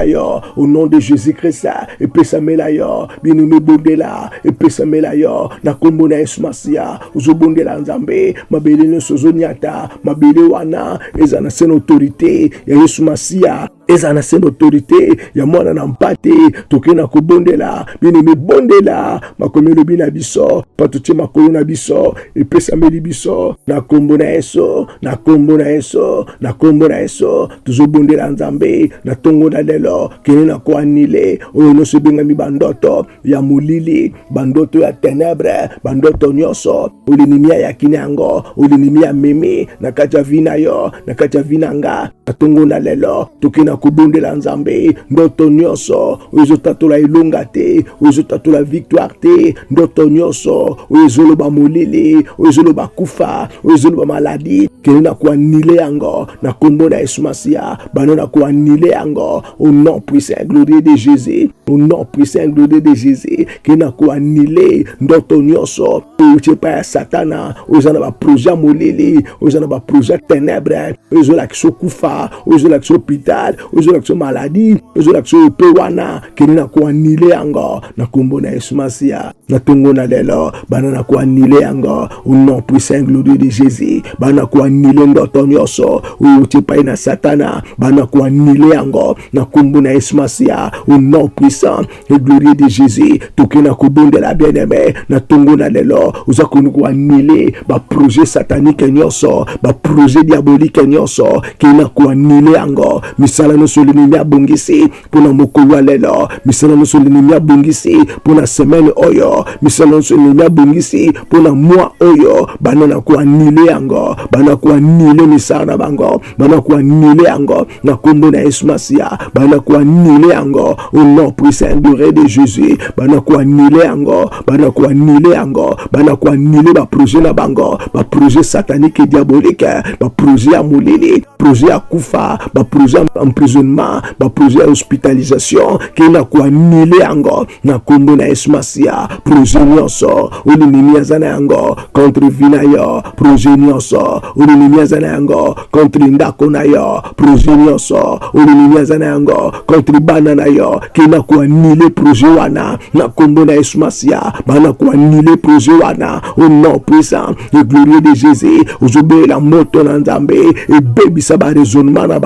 yo au nom de Jésus-Christ epesamela yo bien-aimé bondela epesamela yo na kombo na Yesu Masia ozobondela nzambe mabele nyonso ozoniata mabele wana eza na sene autorité ya Yesu Masia eza na sene autorité ya mwana na mpate toke na kobondela bien-aimé bondela makomi elobi na biso pa totie makolo na biso epesameli biso na kombo na Yesu na kombo na Yesu na kombo na Yesu tozobondela nzambe na tongo na lelo kene na koanile oyo nyonso ebengami bandoto ya molili bandoto ya ténèbre bandoto nyonso olinimi ya yakini yango olinimi ya memi na kati ya vi na yo na kati ya vi na nga na tongo na lelo toke na kobondela nzambe ndoto nyonso oyo ezotatola elonga te oyo ezotatola victoire te ndoto nyonso oyo ezoloba molili oyo ezoloba kufa oyo ezoloba maladi kene na koanile yango na kombo na Yesu Masia bano na koanile yango au nom puissant et glorieux de Jésus au nom puissant et glorieux de Jésus kene na koanile ndoto nyonso oyo tiepa ya satana oyo eza na baprojet ya molili oyo eza na baprojet ya ténèbre oyo ezolakisa kufa oyo ezolakisa hôpital oyo ezolakisa maladi oyo ezolakisa epe wana kene na koanile yango na kombo na Yesu Masia na tongo na lelo bana na koanile yango au nom puissant et glorieux de Jésus bana koanile ndoto nyonso oyo tiepa na satana bana koanile yango na kombo na Yesu Masia au nom puissant et glorieux de Jésus toke na kobondela bien-aimé na tongo na lelo oza konu koanile ba projet satanique nyonso ba projet diabolique nyonso kena koanile yango misala nyonso linimi abongisi pona mokolo lelo misala nyonso linimi abongisi pona semaine oyo misala nyonso linimi abongisi pona mois oyo bana na koanile yango bana koanile misala na bango bana koanile yango na kombo na Yesu Masia bana koanile yango au nom puissant de Jésus bana koanile yango bana koanile yango bana koanile ba projet na bango ba projet satanique et diabolique ba projet ya molili projet ya kufa ba projet emprisonnement ba projet ya hospitalisation kena koanile yango na kombo na Yesu Masia projet nyonso olinimi azana yango contre vina yo projet nyonso olinimi azana yango contre ndako na yo projet nyonso olinimi azana yango contre bana na yo kena koanile projet wana na kombo na Yesu Masia bana koanile projet wana au nom puissant et glorieux de Jésus ozobela moto na nzambe ebebisa ba raisonnement na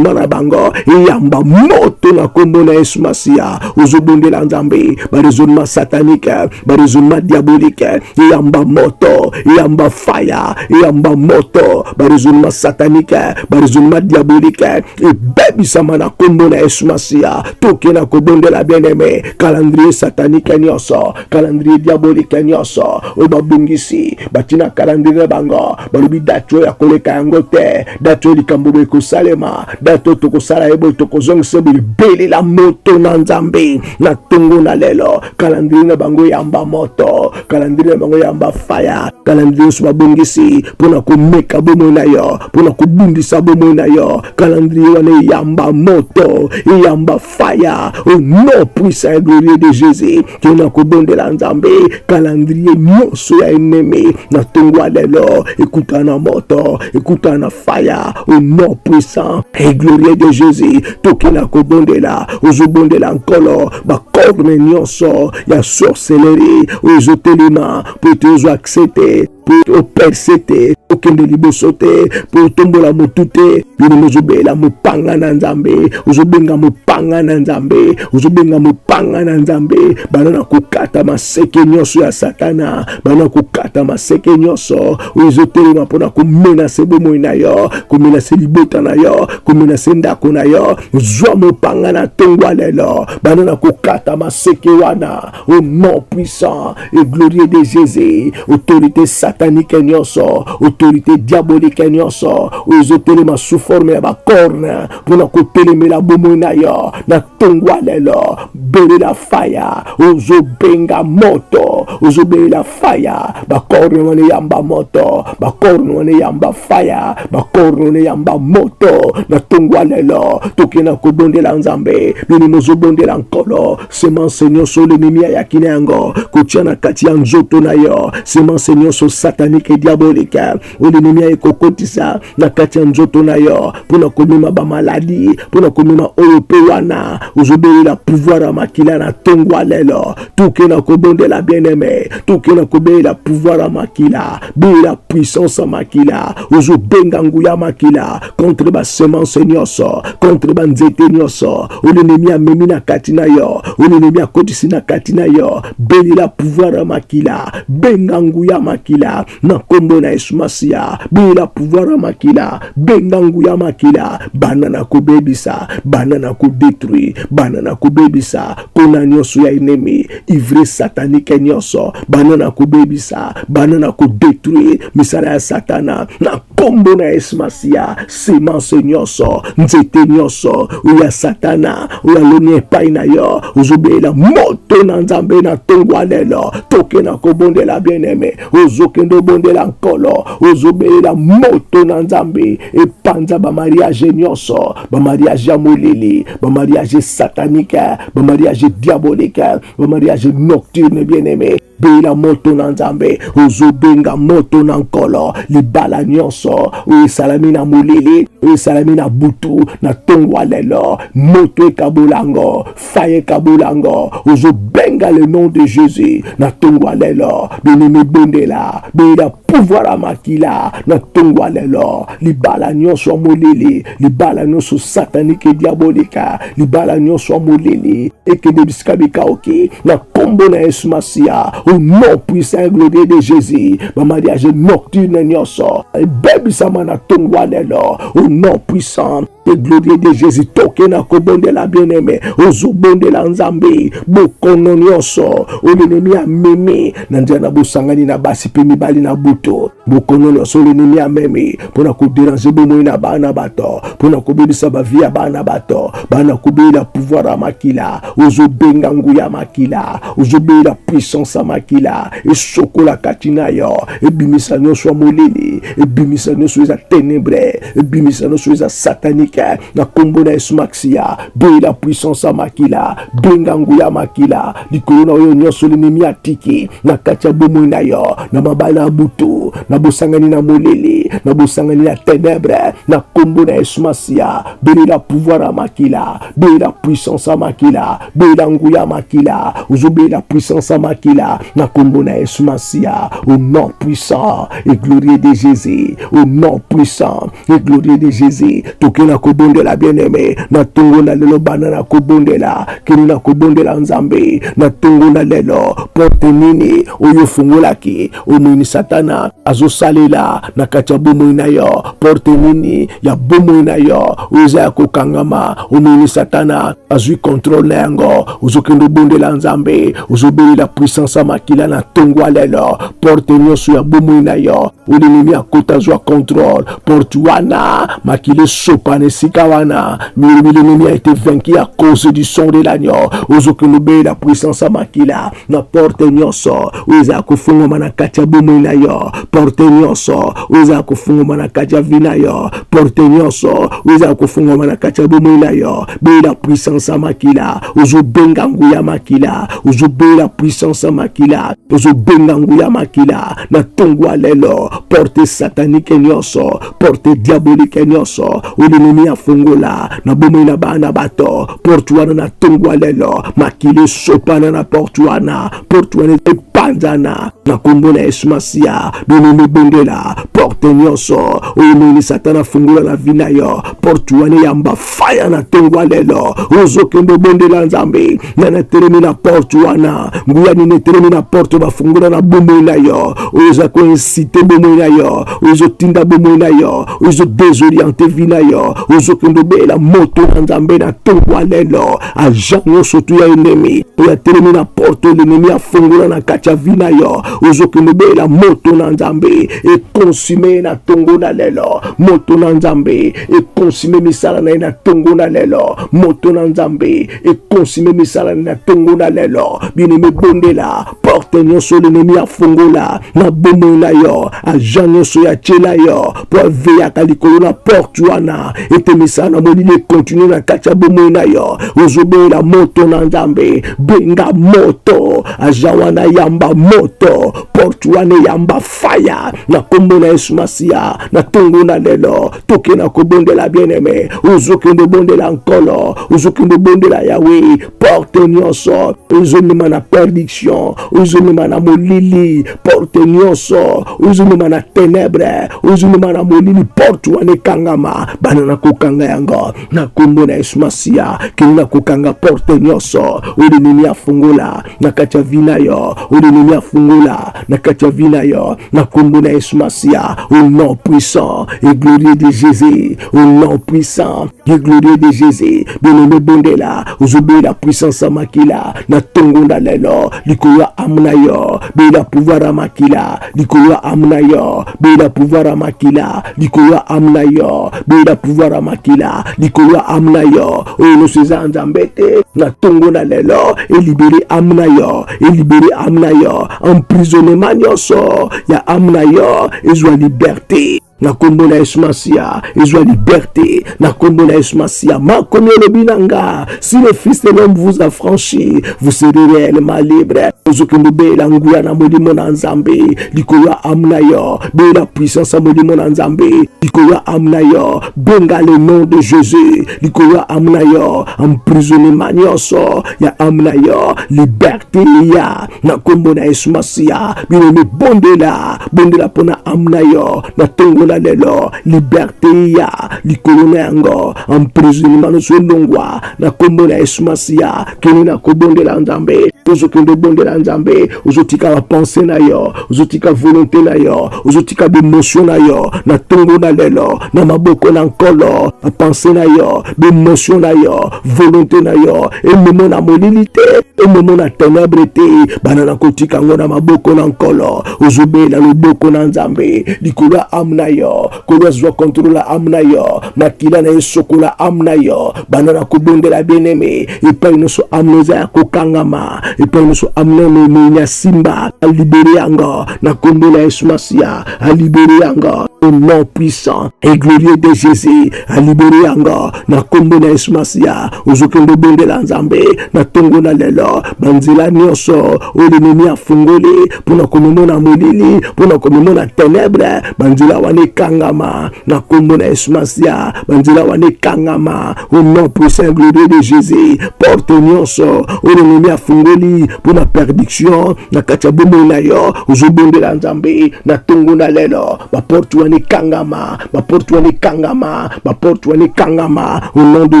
bango eyamba moto na kombo na Yesu Masia ozobondela nzambe ba raisonnement satanique ba raisonnement diabolique eyamba moto eyamba fire eyamba moto ba raisonnement satanique ba raisonnement diabolique ebebisa na kombo na Yesu Masia toke na kobondela bien-aimé calendrier satanique nyonso calendrier diabolique nyonso oyo babongisi batina calendrier na bango balobi date oyo ya koleka yango te date oyo likambo boye kosalema date oyo tokosala ye boye tokozongisa boye belela moto na nzambe na tongo na lelo calendrier na bango yamba moto calendrier na bango yamba fire calendrier nyonso babongisi mpona komeka bomoi na yo mpona kobundisa bomoi na yo calendrier wana eyamba moto eyamba fire au nom puissant et glorieux de Jésus kena kobondela nzambe calendrier nyonso ya ennemi na tongo lelo ekutana na moto ekutana na fire au nom puissant et glorieux de Jésus tokena kobondela ozobondela nkolo bakorne nyonso ya sorcellerie ozotelema po ete ozo accepte po persété okende liboso te po tombola motu te bino ozobela mopanga na nzambe ozobenga mopanga na nzambe ozobenga mopanga na nzambe bana na kokata maseke nyonso ya satana bana kokata maseke nyonso ozotelema mpona komenase bomoi na yo komenase libota na yo komenase ndako na yo zwa mopanga na tongo lelo bana na kokata maseke wana au nom puissant et glorieux de Jésus autorité satanique nyonso autorité diabolique nyonso ozotelema sous forme ya bacorne mpona kotelemela bomoi na yo na tongwa lelo belela faya ozobenga moto ozobelela faya bacorne wana yamba moto bacorne wana yamba faya bacorne wana yamba moto na tongwa lelo tokena kobondela nzambe bino nozobondela nkolo semence nyonso l'ennemi ayaki na yango kotia na kati ya nzoto na yo semence nyonso satanique et diabolique l'ennemi ayekokotisa na kati ya nzoto na yo mpona komema bamaladi mpona komema oyo mpe wana ozobelela pouvoir ya makila na tongwa lelo tokena kobondela bien-aimé tokena kobelela pouvoir ya makila belela puissance ya makila ozobenga nguya makila contre basemence nyonso contre banzete nyonso l'ennemi amemi na kati na yo l'ennemi akotisi na kati na yo belela pouvoir ya makila benga nguya makila na kombo na Yesu Masiya belela pouvoir ya makila benga nguya makila bana na kobebisa bana na kodétruire bana na kobebisa kona nyonso ya ennemi ivre satanique nyonso bana na kobebisa bana na kodétruire misala ya satana na kombo na Yesu Masiya semence nyonso nzete nyonso oya satana oya loni epai na yo ozobelela moto na nzambe na tongwa lelo tokena kobondela bien-aimé ozokende obondela nkolo ozobelela moto na nzambe epanza bamariage nyonso bamariage ya molili bamariage satanique bamariage diabolique bamariage nocturne bien-aimé belela moto na nzambe ozobenga moto na nkolo libala nyonso oyo esalami na molili oyo esalami na butu na tongwa lelo moto ekabolango faye ekabolango ozobenga le nom de Jésus na tongwa lelo bien-aimé bondela belela pouvoir ya makila na tongwa lelo libala nyonso ya molili libala nyonso satanique et diabolique libala nyonso ya molili ekende bisika bikaoki na kombo na Yesu Masiya au nom puissant et glorieux de Jésus bamariage nocturne nyonso ebebisama na tongwa lelo au nom puissant et glorieux de Jésus tokena kobondela bien-aimé ozobondela nzambe bokono nyonso l'ennemi amemi na nzela na bosangani na basi mpe mibali na buto bokono nyonso l'ennemi amemi mpona koderange bomoi na bana bato mpona kobebisa bavie ya bana bato bana kobelela pouvoir ya makila ozobenga nguya makila ozobelela puissance ya makila esokola kati na yo ebimisa nyonso ya molili ebimisa nyonso eza ténébre ebimisa nyonso eza satanique na kombo na Yesu Masiya belela puissance ya makila benga nguya makila likolo na oyo nyonso l'ennemi atiki na kati ya bomoi na yo na mabala ya butu na bosangani na molili na bosangani na ténèbre na kombo na Yesu Masiya belela pouvoir ya makila belela puissance ya makila belela nguya makila ozobelela puissance ya makila na kombo na Yesu Masiya au nom puissant et glorieux de Jésus au nom puissant et glorieux de Jésus tokena kobondela bien-aimé na tongo na lelo bana na kobondela kini na kobondela nzambe na tongo na lelo porte nini oyo fungolaki omoni satana azosalela na kati ya bomoi na yo porte nini ya bomoi na yo oza ya kokangama omoni satana azwi contrôle na yango ozokende obondela nzambe ozobelela puissance ya makila na tongo lelo porte nyonso ya bomoi na yo l'ennemi akota azwa contrôle porte wana makila esopa na esika wana l'ennemi a été vaincu à cause du sang de l'agneau ozokende obelela puissance ya makila na porte nyonso oza kofungoma na kati ya bomoi na yo porte nyonso oza kofungoma na kati ya vi na yo porte nyonso oza kofungoma na kati ya bomoi na yo belela puissance ya makila ozobenga nguya makila ozobelela puissance ya makila ozobenga nguya makila na tongwa lelo porte satanique nyonso porte diabolique nyonso l'ennemi afungola na bomoi na bana bato porte wana na tongwa lelo makila esopana na porte wana epanzana na kombo na Yesu Masiya bien-aimé bondela porte nyonso omoni satana fungola na vi na yo porte wana yamba faya na tongwa lelo ozokende bondela nzambe nana teremi na porte wana nguya nini teremi na porte bafungola na bomoi na yo oza koincite bomoi na yo ozotinda bomoi na yo ozodésoriente vi na yo ozokende obela moto na nzambe na tongwa lelo agent nyonso tu ya ennemi oya teremi na porte l'ennemi afungola na kati ya vina yo ozokende bela moto na nzambe ekonsume na tongo na lelo moto na nzambe ekonsume misala na ye na tongo na lelo moto na nzambe ekonsume misala na tongo na lelo bien-aimé bondela porte nyonso l'ennemi afongola na bomoi na yo agent nyonso ya tiela yo po aveyaka likolo na porte wana ete misala na molili ekontinue na kati ya bomoi na yo ozobela moto na nzambe benga moto agent wana yamba moto porte wana yamba faya na kombo na Yesu Masia na tongo na lelo toke na kobondela bien-aimé ozokende bondela nkolo ozokende bondela Yawe porte nyonso ozomema na perdiction ozomema na molili porte nyonso ozomema na ténèbre ozomema na molili porte wana ekangama bana na kokanga yango na kombo na Yesu Masia kini na kokanga porte nyonso olinimi afungola na kati ya vina yo olinimi afungola na kati ya vina yo na kombo na Yesu Masia au nom puissant et glorieux de Jésus au nom puissant et glorieux de Jésus bien-aimé bondela ozobela la puissance à makila na tongo na lelo likolo amna yo bela pouvoir à makila likolo amna yo bela pouvoir à makila likolo amna yo bela pouvoir à makila likolo amna yo o no seza nzambete na tongo na lelo et libérer amna yo emprisonnement nyonso ya amna yo ezwa liberté na kombo na Yesu Masia ezwa liberté na kombo na Yesu Masia makomi elobinanga si le fils de l'homme vous affranchit vous serez réellement libre ozokende bela nguya na molimo na nzambe likolo amna yo bela puissance ya molimo na nzambe likolo amna yo benga le nom de Jésus likolo amna yo emprisonnement nyonso ya amna yo liberté ya na kombo na Yesu Masia bien-aimé bondela pona amna yo na tongo na lelo liberté ya likolo na yango emprisonnement no solongwa na kombo na Yesu Masia kini na kobondela nzambe ozokende bondela nzambe ozotika ba pensée na yo ozotika volonté na yo ozotika d'émotion na yo na tongo na lelo na maboko na nkolo ba pensée na yo d'émotion na yo volonté na yo ememo na molilité ememo na ténèbre te bana na kotika ngo na maboko na nkolo ozobela loboko na nzambe likolo amna yo kolo zwa contrôle amna yo makila na esokola amna yo bana na kobondela bien-aimé epai noso amnoza ya kokangama epai noso amna menya simba alibere yango na kombo na Yesu Masia alibere yango au nom puissant et glorieux de Jésus alibere yango na kombo na Yesu Masia ozokende bondela nzambe na tongo na lelo banzela nyonso olinimi afungoli pona komona molili pona komona ténèbre banzela wane kangama na kombo na Yesu Masia banzela wane kangama au nom puissant et glorieux de Jésus porte nyonso olinimi afungoli pona perdiction na kati ya bomoi na yo ozobondela nzambe na tongo na lelo ba porte wane kangama ba porte wane kangama ba porte wane kangama au nom de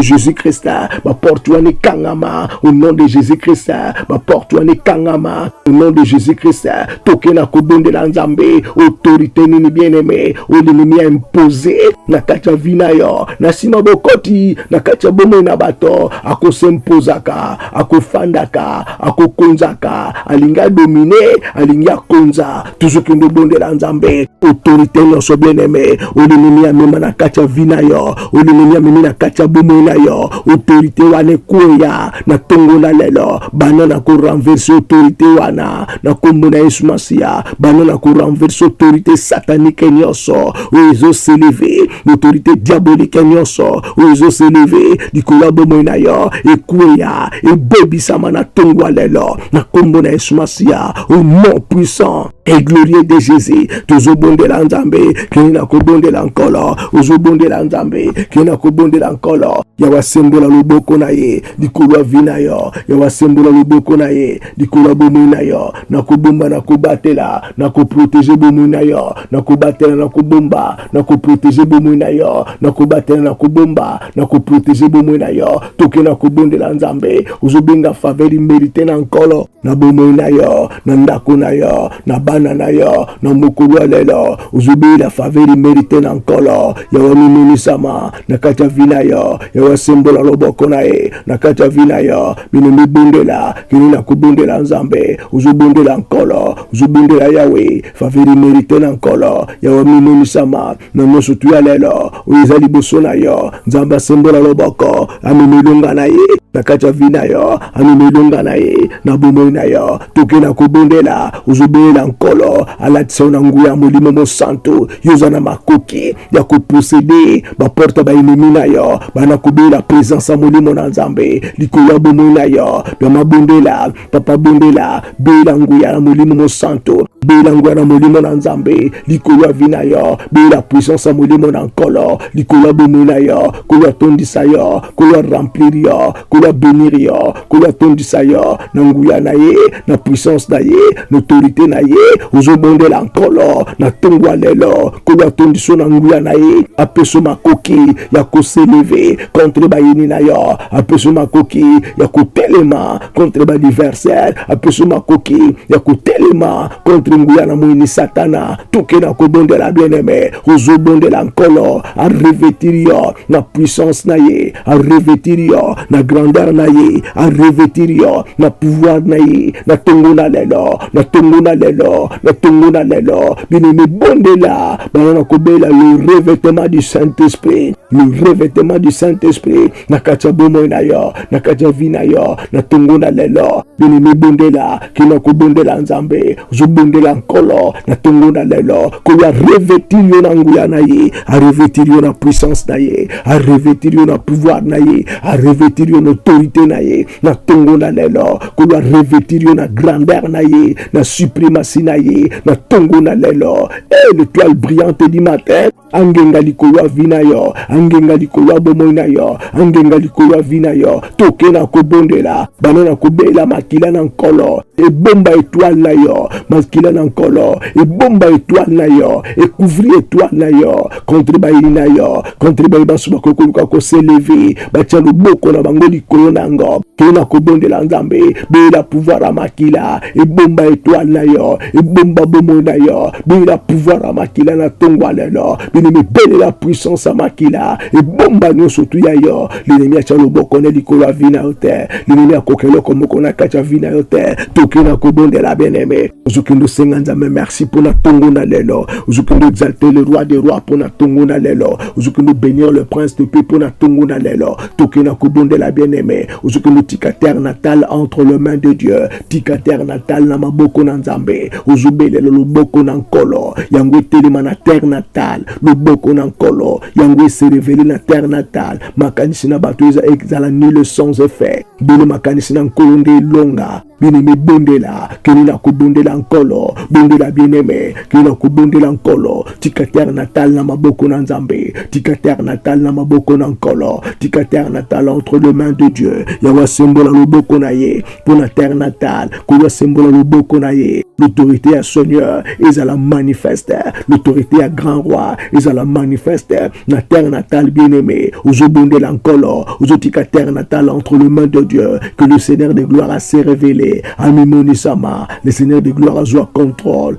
Jésus-Christ ba porte wane kangama au nom de Jésus-Christ ba porte wane kangama au nom de Jésus-Christ toke na kobondela nzambe autorité nini bien-aimé olinimi imposé na kati ya vina yo na sima bokoti na kati ya bomoi na bato akosempozaka akofandaka akokonzaka alinga domine alinga konza tuzokende bondela nzambe autorité nyonso bien-aimé olinimi amema na kati ya vina yo olinimi amemi na kati ya bomoi na yo autorité wana ekweya na tongo na lelo bana na korenverse autorité wana na kombo na Yesu Masia bana na korenverse autorité satanique nyonso oyo ezoseleve autorité diabolique nyonso oyo ezoseleve likolo ya bomoi na yo ekweya ebebisama na tongo ya lelo na kombo na Yesu Masia au nom puissant et glorieux de Jésus tozobondela nzambe kini na kobondela nkolo ozobondela nzambe kini na kobondela nkolo ya wasembola loboko na ye likolo ya vina yo ya wasembola loboko na ye likolo ya bomoi na yo na kobomba na kobatela na koprotéger bomoi na yo na kobatela na kobomba na koprotéger bomoi na yo na kobatela na kobomba na koprotéger bomoi na yo toke na kobondela nzambe ozobenga faveur mérité na nkolo na bomoi na yo na ndako na yo na bana na yo na mokolo ya lelo ozobela faveur mérité na nkolo yawa miminisama na kati ya vi na yo yawa sembola loboko na ye na kati ya vi na yo bino mibondela kini na kobondela nzambe ozobondela nkolo ozobondela yawe faveur mérité na nkolo yawa miminisama na nyonso tu ya lelo oyo eza liboso na yo nzambe asembola loboko amemelonga na ye na kati ya vi na yo amemelonga na ye na bomoi na yo toke na kobondela ozobelela nkolo alatisa na nguya ya molimo mosantu yo oza na makoki ya koposede baporte baenemi na yo bana kobela présence ya molimo na nzambe likolo ya bomoi na yo bama bondela papa bondela bela nguya na molimo mosantu bela nguya na molimo na nzambe likolo ya vi na yo bela puissance ya molimo na nkolo likolo ya bomoi na yo kolo atondisa yo kolo remplir yo kolo bénir yo kolo atondisa yo na nguya na ye na puissance na ye na autorité na ye ozobondela nkolo na tongo ya lelo kolo atondiso na nguya na ye apeso makoki ya koseleve contre bayini na yo apeso makoki ya kotelema contre badiversaire apeso makoki ya kotelema contre nguya na moyini satana toke na kobondela bien-aimé ozobondela nkolo arevêtir yo na puissance na ye arevêtir yo na grandeur na ye arevêtir yo na pouvoir na ye na tongo na lelo na tongo na lelo na tongo na lelo bien-aimé bondela bana kobela le revêtement du Saint-Esprit le revêtement du Saint-Esprit na kati ya bomoi na yo na kati ya vi na yo na tongo na lelo bien-aimé bondela kina kobondela nzambe ozobondela nkolo na tongo na lelo koya revêtir yo na nguya na ye arevêtir yo na puissance na ye arevêtir yo na pouvoir na ye arevêtir yo na autorité na ye na tongo na lelo koya revêtir yo na grandeur na ye na suprématie na ye na tongo na lelo l'étoile brillante du matin angenga likolo ya vi na yo angenga likolo ya bomoi na yo angenga likolo ya vi na yo toke na kobondela bana na kobela makila na nkolo ebomba étoile na yo makila na nkolo ebomba étoile na yo ekouvri étoile na yo contre bayini na yo contre bayi baso bakokoluka koseleve batia loboko na bango likolo na ngo toke na kobondela nzambe bela pouvoir ya makila ebomba étoile na yo ebomba bomoi na yo bela pouvoir ya makila na tongo lelo binimi bele la puissance ya makila ebomba nyonso tu ya yo l'ennemi atia loboko na likolo ya vi na yo te l'ennemi akokela komoko na kati ya vi na yo te toke na kobondela bien-aimé ozokende senga nzambe merci pour na tongo na lelo ozokende exalter le roi des rois pour na tongo na lelo ozokende bénir le prince de paix pour na tongo na lelo toke na kobondela bien-aimé ozokende tika terre natale entre les mains de Dieu tika terre natale na maboko na nzambe ozobelela loboko na nkolo yango etelema na terre natale loboko na nkolo yango ese révélé na terre natale makanisi na bato ezala nul sans effet bele makanisi na nkolo nde elonga bien-aimé bondela keni na kobondela nkolo bondela bien-aimé keni na kobondela nkolo tika terre natale na maboko na nzambe tika terre natale na maboko na nkolo tika terre natale entre les mains de Dieu yawa sembola loboko na ye pour na terre natale koya sembola loboko na ye l'autorité ya Seigneur ezala manifeste l'autorité ya grand roi ezala manifeste na terre natale bien-aimé ozobondela nkolo ozotika terre natale entre les mains de Dieu que le Seigneur de gloire a se révélé Amimonisama, le Seigneur de gloire a joie contrôle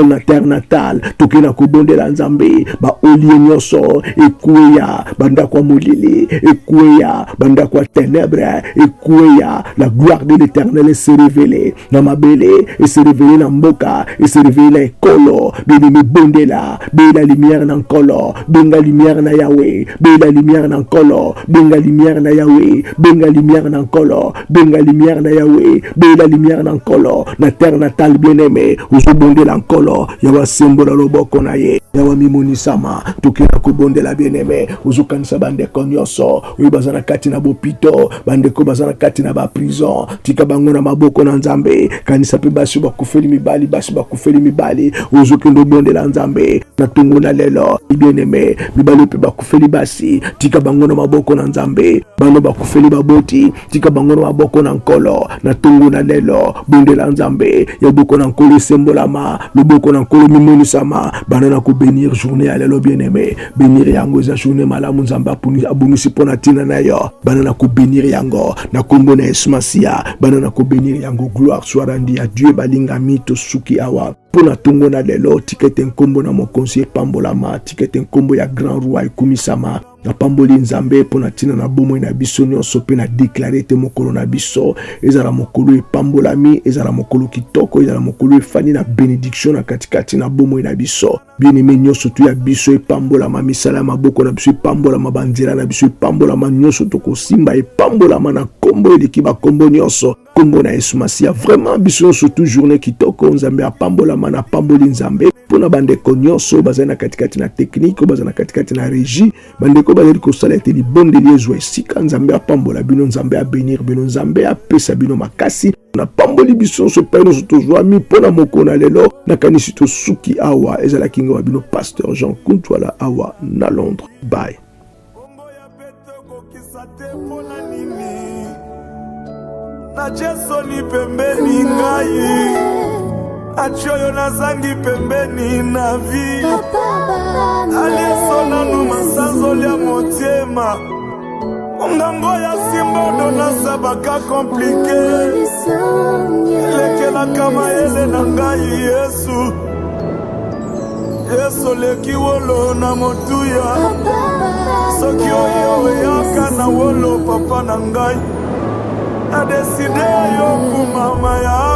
na terre natale toke na kobondela nzambe ba olie nyonso ekuya banda kwa molili ekuya banda kwa ténèbres ekuya la gloire de l'Éternel se révélée na mabele et se révéler na mboka et se révéler na ekolo bien-aimé bondela bela lumière na nkolo benga lumière na Yahweh bela lumière na nkolo benga lumière na Yahweh benga lumière na nkolo benga lumière na Yahweh bela lumière na nkolo na terre natale bien-aimé ozobondela nkolo yawa sembola loboko na ye yawa mimonisama toke na kobondela bien-aimé ozokanisa bandeko nyonso oyo baza na kati na bopito bandeko baza na kati na baprison tika bango na maboko na nzambe kanisa mpe basi bakufeli mibali ozokende obondela nzambe na tongo na lelo bien-aimé mibali mpe bakufeli basi tika bango na maboko na nzambe bano bakufeli baboti tika bango na maboko na nkolo na tongo na lelo bondela nzambe ya boko na nkolo esembolama loboko na nkolo mimonisama bana na bénir journée à l'élo bien-aimé. Bénir yango za journée malamu nzamba puni abungisi pona tina na yo. Banana ko bénir yango na kombo na esmasia. Banana ko bénir yango gloire soit rendue à Dieu balinga mito suki awa. Pona tungo na lelo tikete nkombo na mokonzi pambolama tikete nkombo ya grand roi ekumisama. Na pamboli nzambe pona tina na bomo na biso nyonso pe na déclarer te mokolo na biso ezala mokolo epambolami ezala mokolo kitoko ezala mokolo efani na bénédiction na katikati na bomo na biso bien-aimé nyonso tu ya biso epambolama misala maboko na biso epambolama banzela na biso epambolama nyonso tokosimba epambolama na kombo eleki bakombo nyonso kombo na Yesu Masia vraiment biso nyonso tu journée kitoko nzambe apambolama na pamboli nzambe pona bandeko nyonso bazana katikati na technique bazana katikati na régie bandeko bazali kosala ete libondeli ezwa esika nzambe apambola bino nzambe abénir bino nzambe apesa bino makasi na pamboli biso nyonso epai nyonso tozwami mpona mokolo na lelo nakanisi tosuki awa ezalaki ngawa bino pasteur Jean Kuntwala awa na Londres. Bye. Na Jesu ni pembeni ngai Achoyo na zangi pembeni na vi Alieso nanu masanzo lia motiema Ngango ya simbodo na sabaka komplike Lekela kama ele na ngai Yesu Yesu leki wolo na motuya Soki oyo yaka na wolo papa na ngai Na deside yo kumama ya